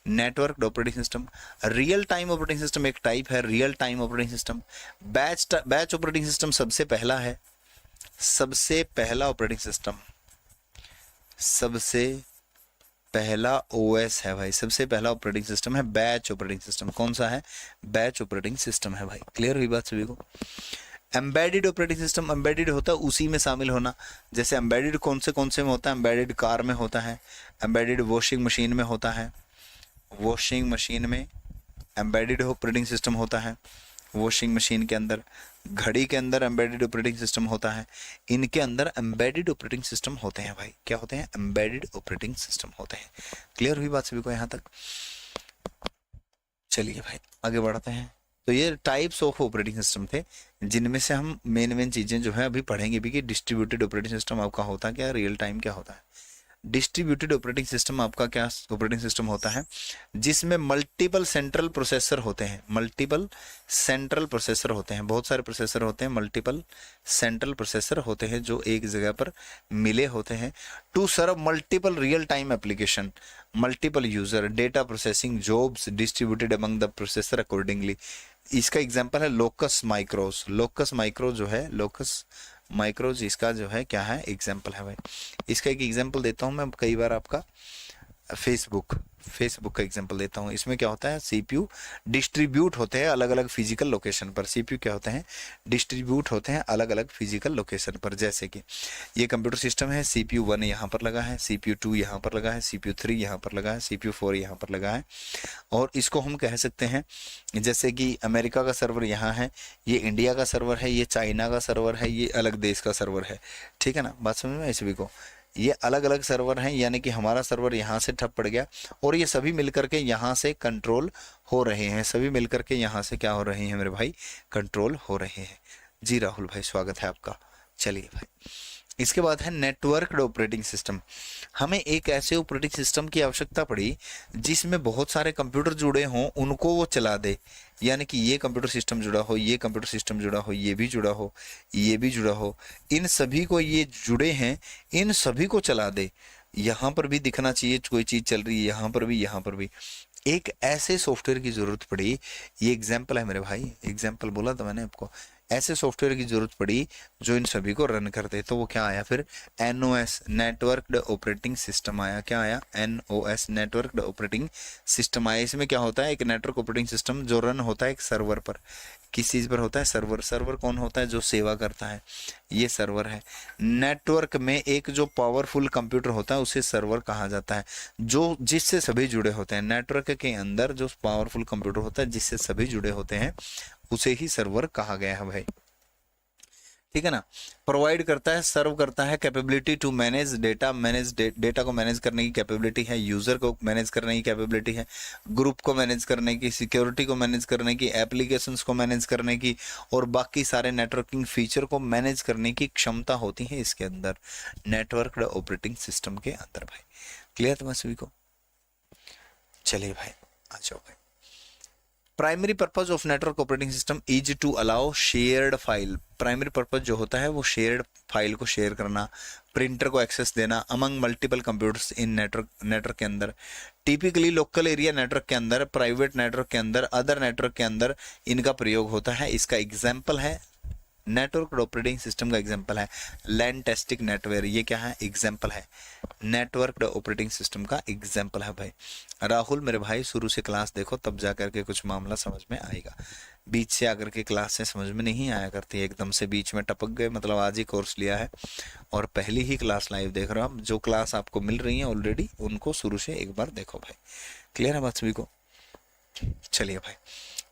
network operating system. Real time operating system एक टाइप है, real time operating system. Batch operating system सबसे पहला है, सबसे पहला ऑपरेटिंग सिस्टम, सबसे पहला ओएस है भाई, सबसे पहला ऑपरेटिंग सिस्टम है बैच ऑपरेटिंग सिस्टम। कौन सा है? बैच ऑपरेटिंग सिस्टम है भाई। क्लियर हुई बात सभी को? एम्बेडेड ऑपरेटिंग सिस्टम, एम्बेडेड होता है उसी में शामिल होना। जैसे एम्बेडेड कौन से में होता है? एम्बेडेड कार में होता है, एम्बेडेड वॉशिंग मशीन में होता है, वॉशिंग मशीन में एम्बेडेड ऑपरेटिंग सिस्टम होता है, वॉशिंग मशीन के अंदर, घड़ी के अंदर एम्बेडेड ऑपरेटिंग सिस्टम होता है। इनके अंदर एम्बेडेड ऑपरेटिंग सिस्टम होते हैं भाई। क्या होते हैं? एम्बेडेड ऑपरेटिंग सिस्टम होते हैं। क्लियर हुई बात सभी को यहाँ तक? चलिए भाई आगे बढ़ते हैं। तो ये टाइप्स ऑफ ऑपरेटिंग सिस्टम थे, जिनमें से हम मेन चीजें जो है अभी पढ़ेंगे भी कि डिस्ट्रीब्यूटेड ऑपरेटिंग सिस्टम आपका होता क्या, रियल टाइम क्या होता है। डिस्ट्रीब्यूटेड ऑपरेटिंग सिस्टम आपका क्या ऑपरेटिंग सिस्टम होता है? जिसमें मल्टीपल सेंट्रल प्रोसेसर होते हैं, मल्टीपल सेंट्रल प्रोसेसर होते हैं, बहुत सारे प्रोसेसर होते हैं, मल्टीपल सेंट्रल प्रोसेसर होते हैं जो एक जगह पर मिले होते हैं to serve multiple real time application, multiple user, data processing jobs distributed among the processor accordingly. इसका एग्जांपल है लोकस माइक्रोस। लोकस माइक्रो जो है, लोकस माइक्रोज इसका जो है क्या है? एग्जाम्पल है भाई। इसका एक एग्जाम्पल देता हूँ मैं कई बार, आपका फेसबुक का एग्जांपल देता हूँ। इसमें क्या होता है? सीपीयू डिस्ट्रीब्यूट होते हैं अलग अलग फिजिकल लोकेशन पर। सीपीयू क्या होते हैं? डिस्ट्रीब्यूट होते हैं अलग अलग फिजिकल लोकेशन पर। जैसे कि ये कंप्यूटर सिस्टम है, सीपीयू 1 यहाँ पर लगा है, सीपीयू 2 यहाँ पर लगा है, सीपीयू 3 यहाँ पर लगा है, सीपीयू 4 यहाँ पर लगा है। और इसको हम कह सकते हैं जैसे कि अमेरिका का सर्वर यहाँ है, ये इंडिया का सर्वर है, ये चाइना का सर्वर है, ये अलग देश का सर्वर है। ठीक है ना? बात समझ में सभी को? ये अलग अलग सर्वर हैं, यानी कि हमारा सर्वर यहाँ से ठप पड़ गया और ये सभी मिलकर के यहाँ से कंट्रोल हो रहे हैं, सभी मिलकर के यहाँ से क्या हो रहे हैं मेरे भाई? कंट्रोल हो रहे हैं। जी राहुल भाई स्वागत है आपका। चलिए भाई, इसके बाद है नेटवर्क्ड ऑपरेटिंग सिस्टम। हमें एक ऐसे ऑपरेटिंग सिस्टम की आवश्यकता पड़ी जिसमें बहुत सारे कंप्यूटर जुड़े हों, उनको वो चला दे। यानी कि ये कंप्यूटर सिस्टम जुड़ा हो, ये कंप्यूटर सिस्टम जुड़ा हो, ये भी जुड़ा हो, ये भी जुड़ा हो, इन सभी को, ये जुड़े हैं, इन सभी को चला दे। यहाँ पर भी दिखना चाहिए कोई चीज चल रही है, यहाँ पर भी, यहाँ पर भी। एक ऐसे सॉफ्टवेयर की जरूरत पड़ी, ये एग्जाम्पल है मेरे भाई, एग्जाम्पल बोला था मैंने आपको। ऐसे सॉफ्टवेयर की जरूरत पड़ी जो इन सभी को रन करते। तो वो क्या आया फिर? एनओएस, नेटवर्क्ड ऑपरेटिंग सिस्टम आया। क्या आया? एनओएस, नेटवर्क्ड ऑपरेटिंग सिस्टम आया। इसमें क्या होता है? एक नेटवर्क ऑपरेटिंग सिस्टम जो रन होता है एक सर्वर पर। किस चीज पर होता है? सर्वर। सर्वर कौन होता है? जो सेवा करता है, ये सर्वर है। नेटवर्क में एक जो पावरफुल कंप्यूटर होता है उसे सर्वर कहा जाता है, जो जिससे सभी जुड़े होते हैं। नेटवर्क के अंदर जो पावरफुल कंप्यूटर होता है जिससे सभी जुड़े होते हैं उसे ही सर्वर कहा गया है भाई। ठीक है ना? प्रोवाइड करता है, सर्व करता है capability to manage data, data को मैनेज करने की कैपेबिलिटी है, यूजर को मैनेज करने की कैपेबिलिटी है, ग्रुप को मैनेज करने की, सिक्योरिटी को मैनेज करने की, एप्लीकेशंस को मैनेज करने की और बाकी सारे नेटवर्किंग फीचर को मैनेज करने की क्षमता होती है इसके अंदर, नेटवर्क ऑपरेटिंग सिस्टम के अंदर भाई। क्लियर तुम्हारे सभी को? चलिए भाई आ जाओ भाई। Primary purpose of network operating system is to allow shared file. Primary purpose जो होता है वो शेयर्ड फाइल को शेयर करना, प्रिंटर को एक्सेस देना among multiple computers in network के अंदर। टिपिकली लोकल एरिया नेटवर्क के अंदर, प्राइवेट नेटवर्क के अंदर, अदर नेटवर्क के अंदर इनका प्रयोग होता है। इसका एग्जाम्पल है, नेटवर्क ऑपरेटिंग सिस्टम का एग्जांपल है लैंडटेस्टिक नेटवेयर। ये क्या है? एग्जांपल है, नेटवर्क ऑपरेटिंग सिस्टम का एग्जांपल है भाई। राहुल मेरे भाई शुरू से क्लास देखो तब जा करके कुछ मामला समझ में आएगा। बीच से आकर के क्लास से समझ में नहीं आया करती, एकदम से बीच में टपक गए मतलब आज ही कोर्स लिया है और पहली ही क्लास लाइव देख रहे हो आप। जो क्लास आपको मिल रही है ऑलरेडी उनको शुरू से एक बार देखो भाई। क्लियर है बात सभी को? चलिए भाई,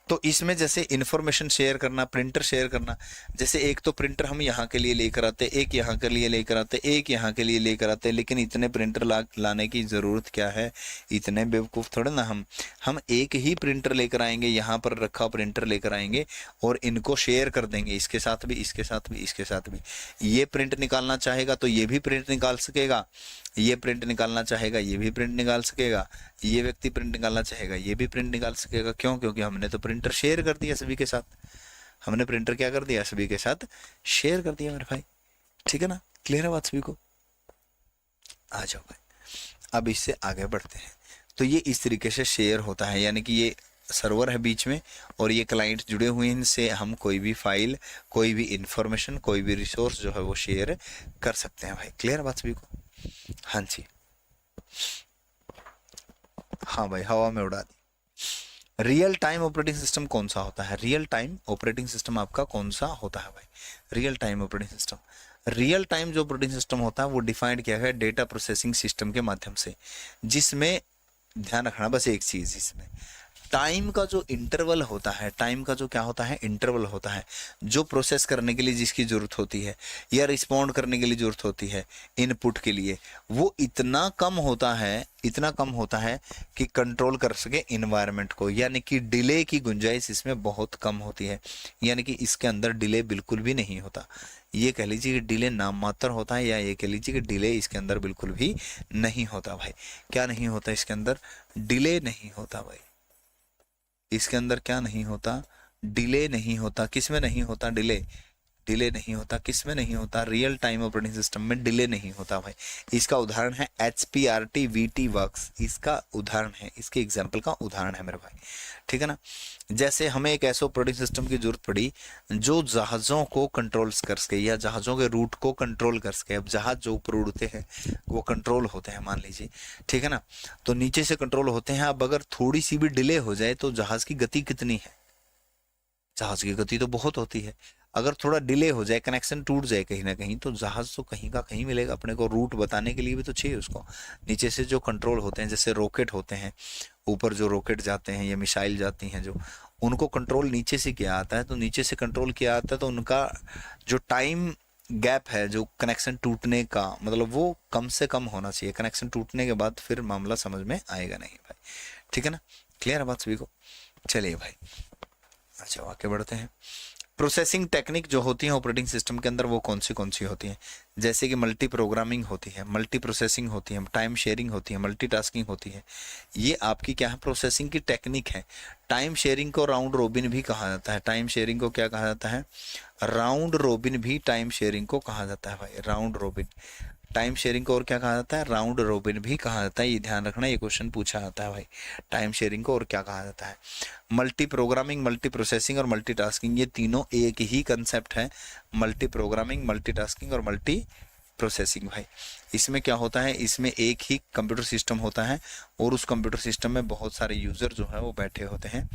तो इसमें जैसे इंफॉर्मेशन शेयर करना, प्रिंटर शेयर करना, जैसे एक तो प्रिंटर हम यहाँ के लिए लेकर आते, एक यहाँ के लिए लेकर आते, एक यहाँ के लिए लेकर आते, लेकिन इतने प्रिंटर लाने की ज़रूरत क्या है? इतने बेवकूफ़ थोड़े ना हम एक ही प्रिंटर लेकर आएंगे, यहाँ पर रखा प्रिंटर लेकर आएंगे और इनको शेयर कर देंगे, इसके साथ भी, इसके साथ भी, इसके साथ भी। ये प्रिंट निकालना चाहेगा तो ये भी प्रिंट निकाल सकेगा, ये प्रिंट निकालना चाहेगा ये भी प्रिंट निकाल सकेगा, ये व्यक्ति प्रिंट निकालना चाहेगा ये भी प्रिंट निकाल सकेगा। क्यों? क्योंकि हमने तो प्रिंटर शेयर कर दिया सभी के साथ। हमने प्रिंटर क्या कर दिया? सभी के साथ शेयर कर दिया मेरे भाई। ठीक है ना? क्लियर है बात सभी को? आ जाओ भाई, अब इससे आगे बढ़ते हैं। तो ये इस तरीके से शेयर होता है, यानी कि ये सर्वर है बीच में और ये क्लाइंट जुड़े हुए हैं, इनसे हम कोई भी फाइल, कोई भी इंफॉर्मेशन, कोई भी रिसोर्स जो है वो शेयर कर सकते हैं भाई। क्लियर बात सभी को? हाँ जी, हाँ भाई, हवा में उड़ा दी। रियल टाइम ऑपरेटिंग सिस्टम कौन सा होता है? रियल टाइम ऑपरेटिंग सिस्टम आपका कौन सा होता है भाई? Real time operating system, real time जो ऑपरेटिंग सिस्टम होता है वो डिफाइंड किया गया है डेटा प्रोसेसिंग सिस्टम के माध्यम से, जिसमें ध्यान रखना बस एक चीज, इसमें टाइम का जो इंटरवल होता है, टाइम का जो क्या होता है, इंटरवल होता है, जो प्रोसेस करने के लिए जिसकी जरूरत होती है या रिस्पॉन्ड करने के लिए जरूरत होती है इनपुट के लिए, वो इतना कम होता है, इतना कम होता है कि कंट्रोल कर सके इन्वायरमेंट को, यानी कि डिले की गुंजाइश इसमें बहुत कम होती है, यानी कि इसके अंदर डिले बिल्कुल भी नहीं होता। ये कह लीजिए कि डिले नाम मात्र होता है, या ये कह लीजिए कि डिले इसके अंदर बिल्कुल भी नहीं होता भाई। क्या नहीं होता इसके अंदर? डिले नहीं होता भाई। इसके अंदर क्या नहीं होता? डिले नहीं होता। किस में नहीं होता डिले? डिले नहीं होता। किस में नहीं होता? रियल टाइम ऑपरेटिंग सिस्टम में डिले नहीं होता भाई। इसका उदाहरण है HPRT VT वर्क्स, इसका उदाहरण है, इसके एग्जाम्पल का उदाहरण है मेरे भाई, ठीक है ना। जैसे हमें एक ऐसे ऑपरेटिंग सिस्टम की जरूरत पड़ी जो जहाज़ों को कंट्रोल कर सके या जहाज़ों के रूट को कंट्रोल कर सके। अब जहाज जो ऊपर उड़ते हैं वो कंट्रोल होते हैं मान लीजिए, ठीक है ना, तो नीचे से कंट्रोल होते हैं। अब अगर थोड़ी सी भी डिले हो जाए तो जहाज की गति कितनी है? जहाज की गति तो बहुत होती है। अगर थोड़ा डिले हो जाए, कनेक्शन टूट जाए कहीं ना कहीं, तो जहाज तो कहीं का कहीं मिलेगा। अपने को रूट बताने के लिए भी तो चाहिए उसको। नीचे से जो कंट्रोल होते हैं, जैसे रॉकेट होते हैं, ऊपर जो रॉकेट जाते हैं या मिसाइल जाती हैं जो, उनको कंट्रोल नीचे से किया आता है। तो नीचे से कंट्रोल किया आता है तो उनका जो टाइम गैप है, जो कनेक्शन टूटने का, मतलब वो कम से कम होना चाहिए। कनेक्शन टूटने के बाद फिर मामला समझ में आएगा नहीं भाई, ठीक है ना। क्लियर है बात सभी को? चलिए भाई, अच्छा आगे बढ़ते हैं। प्रोसेसिंग टेक्निक जो होती है ऑपरेटिंग सिस्टम के अंदर वो कौन सी होती हैं? जैसे कि मल्टी प्रोग्रामिंग होती है, मल्टी प्रोसेसिंग होती है, टाइम शेयरिंग होती है, मल्टीटास्किंग होती है। ये आपकी क्या है? प्रोसेसिंग की टेक्निक है। टाइम शेयरिंग को राउंड रोबिन भी कहा जाता है। टाइम शेयरिंग को क्या कहा जाता है? राउंड रोबिन भी टाइम शेयरिंग को कहा जाता है भाई, राउंड रोबिन। टाइम शेयरिंग को और क्या कहा जाता है? राउंड रोबिन भी कहा जाता है। ये ध्यान रखना, ये क्वेश्चन पूछा जाता है भाई। टाइम शेयरिंग को और क्या कहा जाता है? मल्टी प्रोग्रामिंग, मल्टी प्रोसेसिंग और मल्टीटास्किंग, ये तीनों एक ही कंसेप्ट है। मल्टी प्रोग्रामिंग, मल्टीटास्किंग और मल्टी प्रोसेसिंग भाई। इसमें क्या होता है? इसमें एक ही कंप्यूटर सिस्टम होता है और उस कंप्यूटर सिस्टम में बहुत सारे यूज़र जो है वो बैठे होते हैं।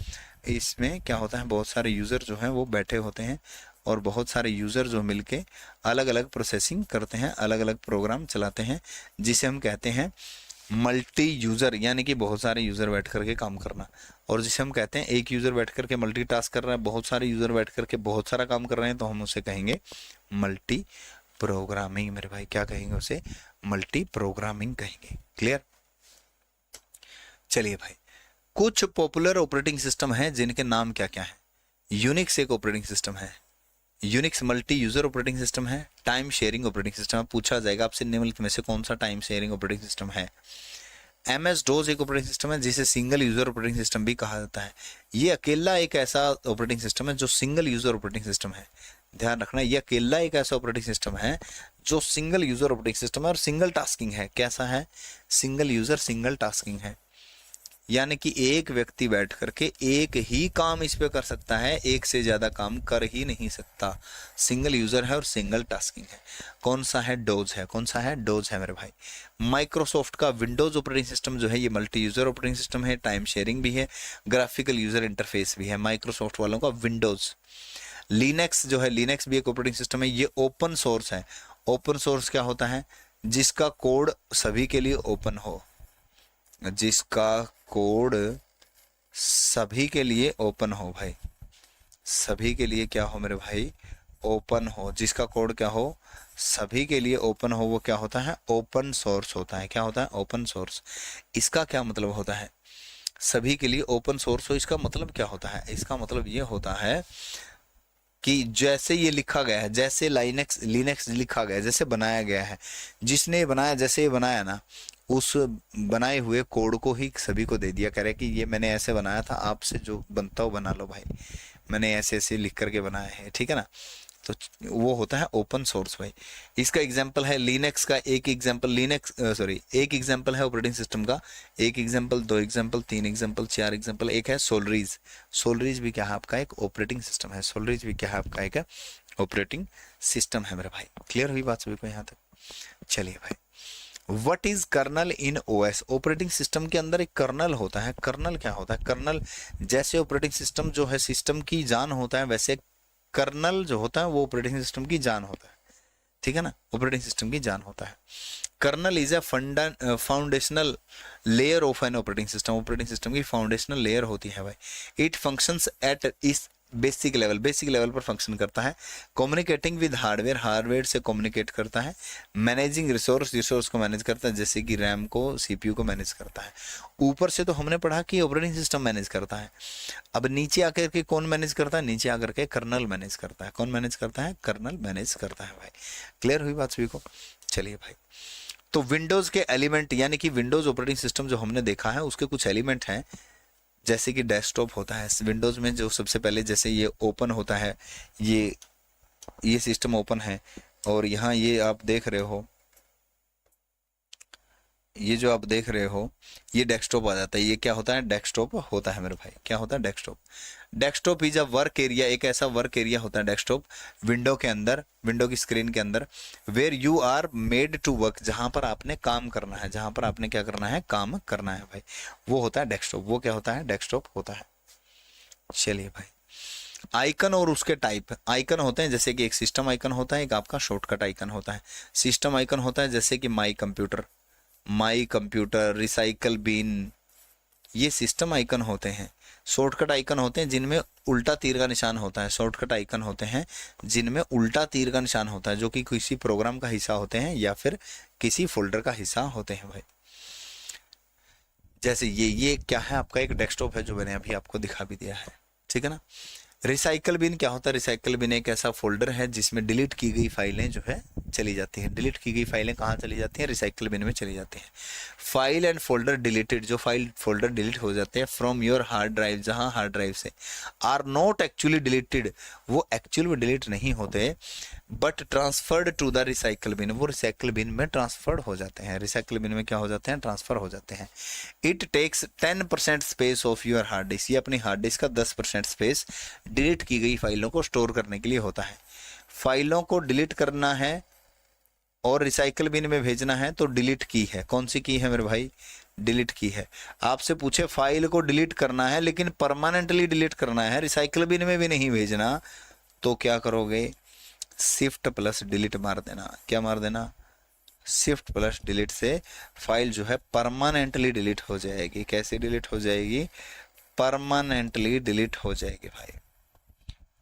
इसमें क्या होता है? बहुत सारे यूज़र जो हैं वो बैठे होते हैं और बहुत सारे यूज़र जो मिलके अलग अलग प्रोसेसिंग करते हैं, अलग अलग प्रोग्राम चलाते हैं, जिसे हम कहते हैं मल्टी यूज़र, यानी कि बहुत सारे यूज़र बैठ करके काम करना। और जिसे हम कहते हैं एक यूज़र बैठ करके मल्टीटास्क कर रहा है, बहुत सारे यूज़र बैठ करके बहुत सारा काम कर रहे हैं, तो हम उसे कहेंगे मल्टी प्रोग्रामिंग मेरे भाई। क्या कहेंगे उसे? मल्टी प्रोग्रामिंग कहेंगे। क्लियर? चलिए भाई, कुछ पॉपुलर ऑपरेटिंग सिस्टम है जिनके नाम क्या क्या है। यूनिक्स एक ऑपरेटिंग सिस्टम है, Unix multi user operating system है, टाइम शेयरिंग ऑपरेटिंग सिस्टम। पूछा जाएगा आपसे निम्नलिखित में से कौन सा टाइम शेयरिंग ऑपरेटिंग सिस्टम है। MS DOS एक ऑपरेटिंग सिस्टम है जिसे सिंगल यूजर ऑपरेटिंग सिस्टम भी कहा जाता है। ये अकेला एक ऐसा ऑपरेटिंग सिस्टम है जो सिंगल यूजर ऑपरेटिंग सिस्टम है। ध्यान रखना, ये अकेला एक ऐसा ऑपरेटिंग सिस्टम है जो सिंगल यूजर ऑपरेटिंग सिस्टम है और सिंगल टास्किंग है। कैसा है? सिंगल यूजर सिंगल टास्किंग है, यानी कि एक व्यक्ति बैठ करके एक ही काम इस पे कर सकता है, एक से ज्यादा काम कर ही नहीं सकता। सिंगल यूजर है और सिंगल टास्किंग है। कौन सा है? डोज है। कौन सा है? डोज है मेरे भाई। माइक्रोसॉफ्ट का विंडोज ऑपरेटिंग सिस्टम जो है ये मल्टी यूजर ऑपरेटिंग सिस्टम है, टाइम शेयरिंग भी है, ग्राफिकल यूजर इंटरफेस भी है। माइक्रोसॉफ्ट वालों का विंडोज। लिनक्स जो है, लिनक्स भी एक ऑपरेटिंग सिस्टम है, ये ओपन सोर्स है। ओपन सोर्स क्या होता है? जिसका कोड सभी के लिए ओपन हो, जिसका कोड सभी के लिए ओपन हो भाई, सभी के लिए क्या हो मेरे भाई? ओपन हो। जिसका कोड क्या हो? सभी के लिए ओपन हो, वो क्या होता है? ओपन सोर्स होता है। क्या होता है? Open source. इसका क्या मतलब होता है? सभी के लिए ओपन सोर्स हो, इसका मतलब क्या होता है? इसका मतलब ये होता है कि जैसे ये लिखा गया है, जैसे लिनक्स लिखा गया है, जैसे बनाया गया है, जिसने बनाया, जैसे ये बनाया ना, उस बनाए हुए कोड को ही सभी को दे दिया। कह रहे कि ये मैंने ऐसे बनाया था, आपसे जो बनता हो बना लो भाई, मैंने ऐसे ऐसे लिख करके बनाया है, ठीक है ना। तो वो होता है ओपन सोर्स भाई। इसका एग्जांपल है लिनक्स का, एक एग्जांपल एक एग्जांपल है ऑपरेटिंग सिस्टम का, एक एग्जांपल, दो एग्जांपल, तीन एग्जांपल, चार एग्जांपल। एक है सोलरीज। सोलरीज भी क्या है आपका एक ऑपरेटिंग सिस्टम है। सोलरीज भी क्या है आपका एक ऑपरेटिंग सिस्टम है मेरे भाई। क्लियर हुई बात सभी को यहाँ तक? चलिए भाई, what is kernel in OS? Operating system के अंदर एक कर्नल होता है। कर्नल क्या होता है? कर्नल जैसे ऑपरेटिंग सिस्टम जो है सिस्टम की जान होता है, वैसे कर्नल जो होता है वो ऑपरेटिंग सिस्टम की जान होता है। ठीक है ना, ऑपरेटिंग सिस्टम की जान होता है। Kernel is a foundational layer of an operating system. Operating system की फाउंडेशनल लेयर होती है भाई। इट फंक्शंस एट इस बेसिक लेवल पर फंक्शन करता है। कम्युनिकेटिंग विद हार्डवेयर, हार्डवेयर से कम्युनिकेट करता है। मैनेजिंग रिसोर्स को मैनेज करता है, जैसे कि रैम को, सीपीयू को मैनेज करता है। ऊपर से तो हमने पढ़ा कि ऑपरेटिंग सिस्टम मैनेज करता है। अब नीचे आकर के कौन मैनेज करता है? नीचे आकर के कर्नल मैनेज करता है। कौन मैनेज करता है? कर्नल मैनेज करता है भाई। क्लियर हुई बात सभी को? चलिए भाई, तो विंडोज के एलिमेंट, यानी कि विंडोज ऑपरेटिंग सिस्टम जो हमने देखा है उसके कुछ एलिमेंट हैं, जैसे कि डेस्कटॉप होता है विंडोज में। जो सबसे पहले जैसे ये ओपन होता है, ये सिस्टम ओपन है, और यहाँ ये आप देख रहे हो, ये जो आप देख रहे हो ये डेस्कटॉप आ जाता है। ये क्या होता है? डेस्कटॉप होता है मेरे भाई। क्या होता है? Desktop. Desktop is a work area, एक ऐसा वर्क एरिया होता है डेस्कटॉप विंडो के अंदर, विंडो की स्क्रीन के अंदर, where you are made to work, जहां पर आपने काम करना है, जहां पर आपने क्या करना है? काम करना है भाई। वो होता है डेस्कटॉप। वो क्या होता है? डेस्कटॉप होता है। चलिए भाई, आइकन और उसके टाइप। आइकन होते हैं जैसे कि एक सिस्टम आइकन होता है, एक आपका शॉर्टकट आइकन होता है। सिस्टम आइकन होता है जैसे कि माई कंप्यूटर, रिसाइकल बिन, ये सिस्टम आइकन होते हैं। शॉर्टकट आइकन होते हैं जिनमें उल्टा तीर का निशान होता है। शॉर्टकट आइकन होते हैं जिनमें उल्टा तीर का निशान होता है, जो कि किसी प्रोग्राम का हिस्सा होते हैं या फिर किसी फोल्डर का हिस्सा होते हैं भाई। जैसे ये क्या है? आपका एक डेस्कटॉप है जो मैंने अभी आपको दिखा भी दिया है। ठीक है ना। रिसाइकल बिन क्या होता है? रिसाइकल बिन एक ऐसा फोल्डर है जिसमें डिलीट की गई फाइलें जो है चली जाती हैं। डिलीट की गई फाइलें कहाँ चली जाती हैं? रिसाइकल बिन में चली जाती हैं। फाइल एंड फोल्डर डिलीटेड, जो फाइल फोल्डर डिलीट हो जाते हैं फ्रॉम योर हार्ड ड्राइव, जहां हार्ड ड्राइव से, आर नॉट एक्चुअली डिलीटेड, वो एक्चुअल में डिलीट नहीं होते, but transferred to the recycle bin, वो रिसाइकल बिन में ट्रांसफर्ड हो जाते हैं। रिसाइकल बिन में क्या हो जाते हैं? ट्रांसफर हो जाते हैं। It takes 10% space of your hard disk, ये अपनी हार्ड डिस्क का 10% स्पेस डिलीट की गई फाइलों को स्टोर करने के लिए होता है। फाइलों को डिलीट करना है और रिसाइकल बिन में भेजना है तो डिलीट की है। कौन सी की है मेरे भाई? डिलीट की है। आपसे पूछे फाइल को डिलीट करना है लेकिन परमानेंटली डिलीट करना है, रिसाइकल बिन में भी नहीं भेजना, तो क्या करोगे? शिफ्ट प्लस डिलीट मार देना। क्या मार देना? शिफ्ट प्लस डिलीट से फाइल जो है परमानेंटली डिलीट हो जाएगी। कैसे डिलीट हो जाएगी? परमानेंटली डिलीट हो जाएगी भाई।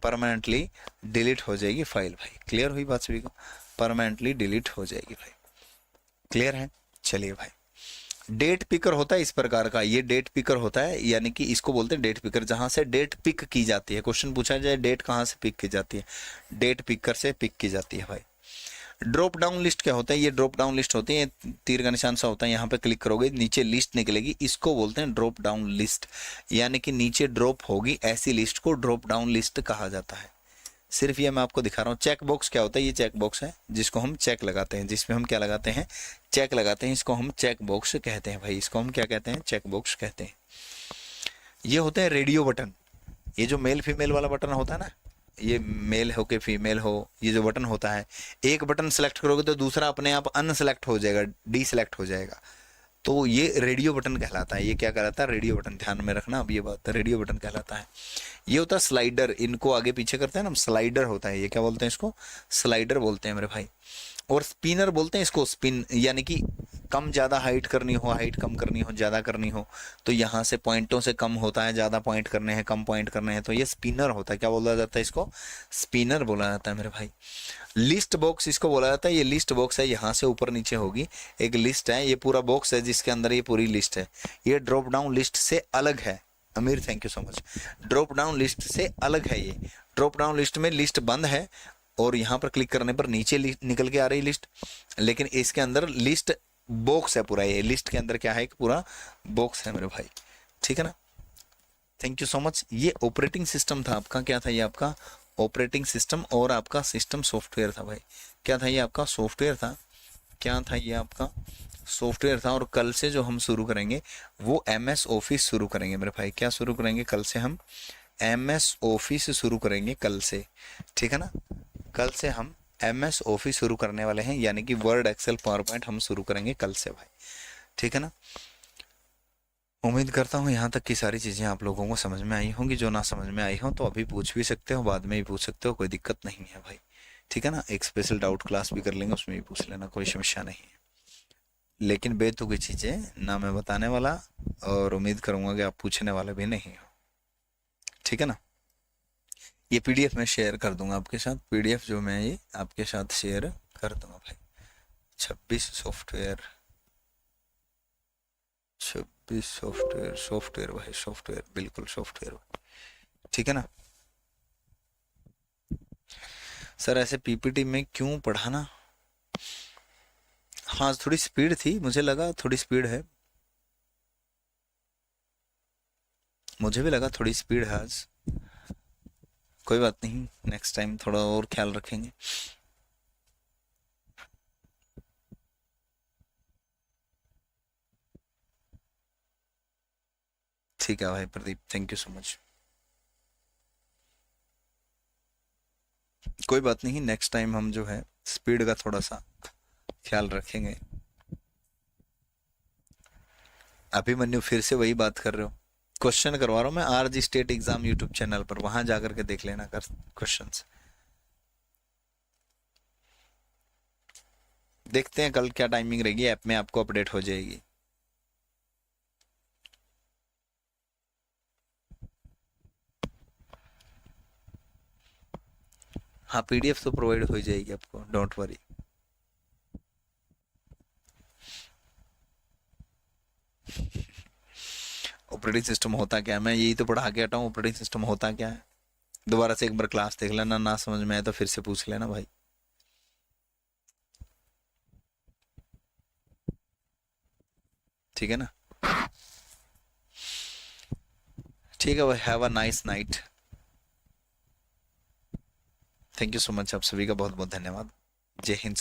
परमानेंटली डिलीट हो जाएगी फाइल भाई। क्लियर हुई बात सभी को? परमानेंटली डिलीट हो जाएगी भाई। क्लियर है? चलिए भाई, डेट पिकर होता है इस प्रकार का। ये डेट पिकर होता है, यानी कि इसको बोलते हैं डेट पिकर, जहां से डेट पिक की जाती है। क्वेश्चन पूछा जाए डेट कहां से पिक की जाती है? डेट पिकर से पिक की जाती है भाई। ड्रॉप डाउन लिस्ट क्या होता है? ये ड्रॉप डाउन लिस्ट होती है, तीर का निशान सा होता है, यहाँ पे क्लिक करोगे नीचे लिस्ट निकलेगी, इसको बोलते हैं ड्रॉप डाउन लिस्ट। यानी कि नीचे ड्रॉप होगी ऐसी लिस्ट को ड्रॉप डाउन लिस्ट कहा जाता है। सिर्फ ये मैं आपको दिखा रहा हूँ। चेक बॉक्स क्या होता है? ये चेक बॉक्स है जिसको हम चेक लगाते हैं, जिसमें हम क्या लगाते हैं? चेक लगाते हैं। इसको हम चेक बॉक्स कहते हैं भाई। इसको हम क्या कहते हैं? चेक बॉक्स कहते हैं। ये होते हैं रेडियो बटन। ये जो मेल फीमेल वाला बटन होता है ना, ये मेल हो के फीमेल हो, ये जो बटन होता है, एक बटन सेलेक्ट करोगे तो दूसरा अपने आप अनसेलेक्ट हो जाएगा, डी सेलेक्ट हो जाएगा, तो ये रेडियो बटन कहलाता है। ये क्या कहलाता है? Radio button. ध्यान में रखना अब ये बात, रेडियो बटन कहलाता है। ये होता है स्लाइडर, इनको आगे पीछे करते हैं ना, स्लाइडर होता है। ये क्या बोलते हैं? इसको स्लाइडर बोलते हैं मेरे भाई। और स्पिनर बोलते हैं इसको। स्पिन यानी कि कम ज़्यादा हाइट करनी हो, हाइट कम करनी हो, ज़्यादा करनी हो, तो यहाँ से पॉइंटों से कम होता है, ज़्यादा पॉइंट करने हैं, कम पॉइंट करने हैं, तो ये स्पिनर होता है। क्या बोला जाता है इसको? स्पिनर बोला जाता है मेरे भाई। लिस्ट बॉक्स इसको बोला जाता है। ये लिस्ट बॉक्स है, यहाँ से ऊपर नीचे होगी एक लिस्ट है, ये पूरा बॉक्स है जिसके अंदर ये पूरी लिस्ट है। ये ड्रॉप डाउन लिस्ट से अलग है। अमीर thank you so much. Drop down list से अलग है ये। ड्रॉप डाउन लिस्ट में लिस्ट बंद है और यहाँ पर क्लिक करने पर नीचे निकल के आ रही लिस्ट, लेकिन इसके अंदर लिस्ट बॉक्स है पूरा। ये लिस्ट के अंदर क्या है? एक पूरा बॉक्स है मेरे भाई। ठीक है ना। Thank you so much. ये ऑपरेटिंग सिस्टम था आपका। क्या था ये? आपका ऑपरेटिंग सिस्टम और आपका सिस्टम सॉफ्टवेयर था भाई। क्या था ये आपका सॉफ्टवेयर था, क्या था ये आपका सॉफ्टवेयर था। और कल से जो हम शुरू करेंगे वो एम एस ऑफिस शुरू करेंगे मेरे भाई। क्या शुरू करेंगे कल से हम? एम एस ऑफिस शुरू करेंगे कल से, ठीक है ना। कल से हम एम एस ऑफिस शुरू करने वाले हैं, यानी कि वर्ड, एक्सेल, पावर पॉइंट हम शुरू करेंगे कल से भाई, ठीक है ना। उम्मीद करता हूँ यहाँ तक की सारी चीज़ें आप लोगों को समझ में आई होंगी। जो ना समझ में आई हो तो अभी पूछ भी सकते हो, बाद में भी पूछ सकते हो, कोई दिक्कत नहीं है भाई, ठीक है ना। एक स्पेशल डाउट क्लास भी कर लेंगे, उसमें भी पूछ लेना, कोई समस्या नहीं है। लेकिन बेतुकी चीज़ें ना मैं बताने वाला, और उम्मीद करूँगा कि आप पूछने वाले भी नहीं हो, ठीक है ना। ये पीडीएफ मैं शेयर कर दूंगा आपके साथ, पीडीएफ जो मैं ये आपके साथ शेयर कर दूंगा भाई। 26 सॉफ्टवेयर, 26 सॉफ्टवेयर, सॉफ्टवेयर भाई, सॉफ्टवेयर, बिल्कुल सॉफ्टवेयर, ठीक है ना। सर ऐसे पीपीटी में क्यों पढ़ाना? हाँ थोड़ी स्पीड थी, मुझे लगा थोड़ी स्पीड है, मुझे भी लगा थोड़ी स्पीड है आज। कोई बात नहीं, नेक्स्ट टाइम थोड़ा और ख्याल रखेंगे। ठीक है भाई Pradeep, thank you so much. कोई बात नहीं, नेक्स्ट टाइम हम जो है स्पीड का थोड़ा सा ख्याल रखेंगे। अभिमन्यु फिर से वही बात कर रहे हो? क्वेश्चन करवा रहा हूँ मैं, RG state exam YouTube channel पर, वहां जाकर के देख लेना कर क्वेश्चंस। देखते हैं कल क्या टाइमिंग रहेगी, ऐप में आपको अपडेट हो जाएगी। हाँ पीडीएफ तो प्रोवाइड हो जाएगी आपको, डोंट वरी। ऑपरेटिंग सिस्टम होता क्या है, मैं यही तो पढ़ा के हटा हूँ, ऑपरेटिंग सिस्टम होता क्या है। दोबारा से एक बार क्लास देख लेना, ना समझ में आए तो फिर से पूछ लेना भाई, ठीक है ना। ठीक है भाई, have a nice night. Thank you so much, आप सभी का बहुत बहुत धन्यवाद। जय हिंद।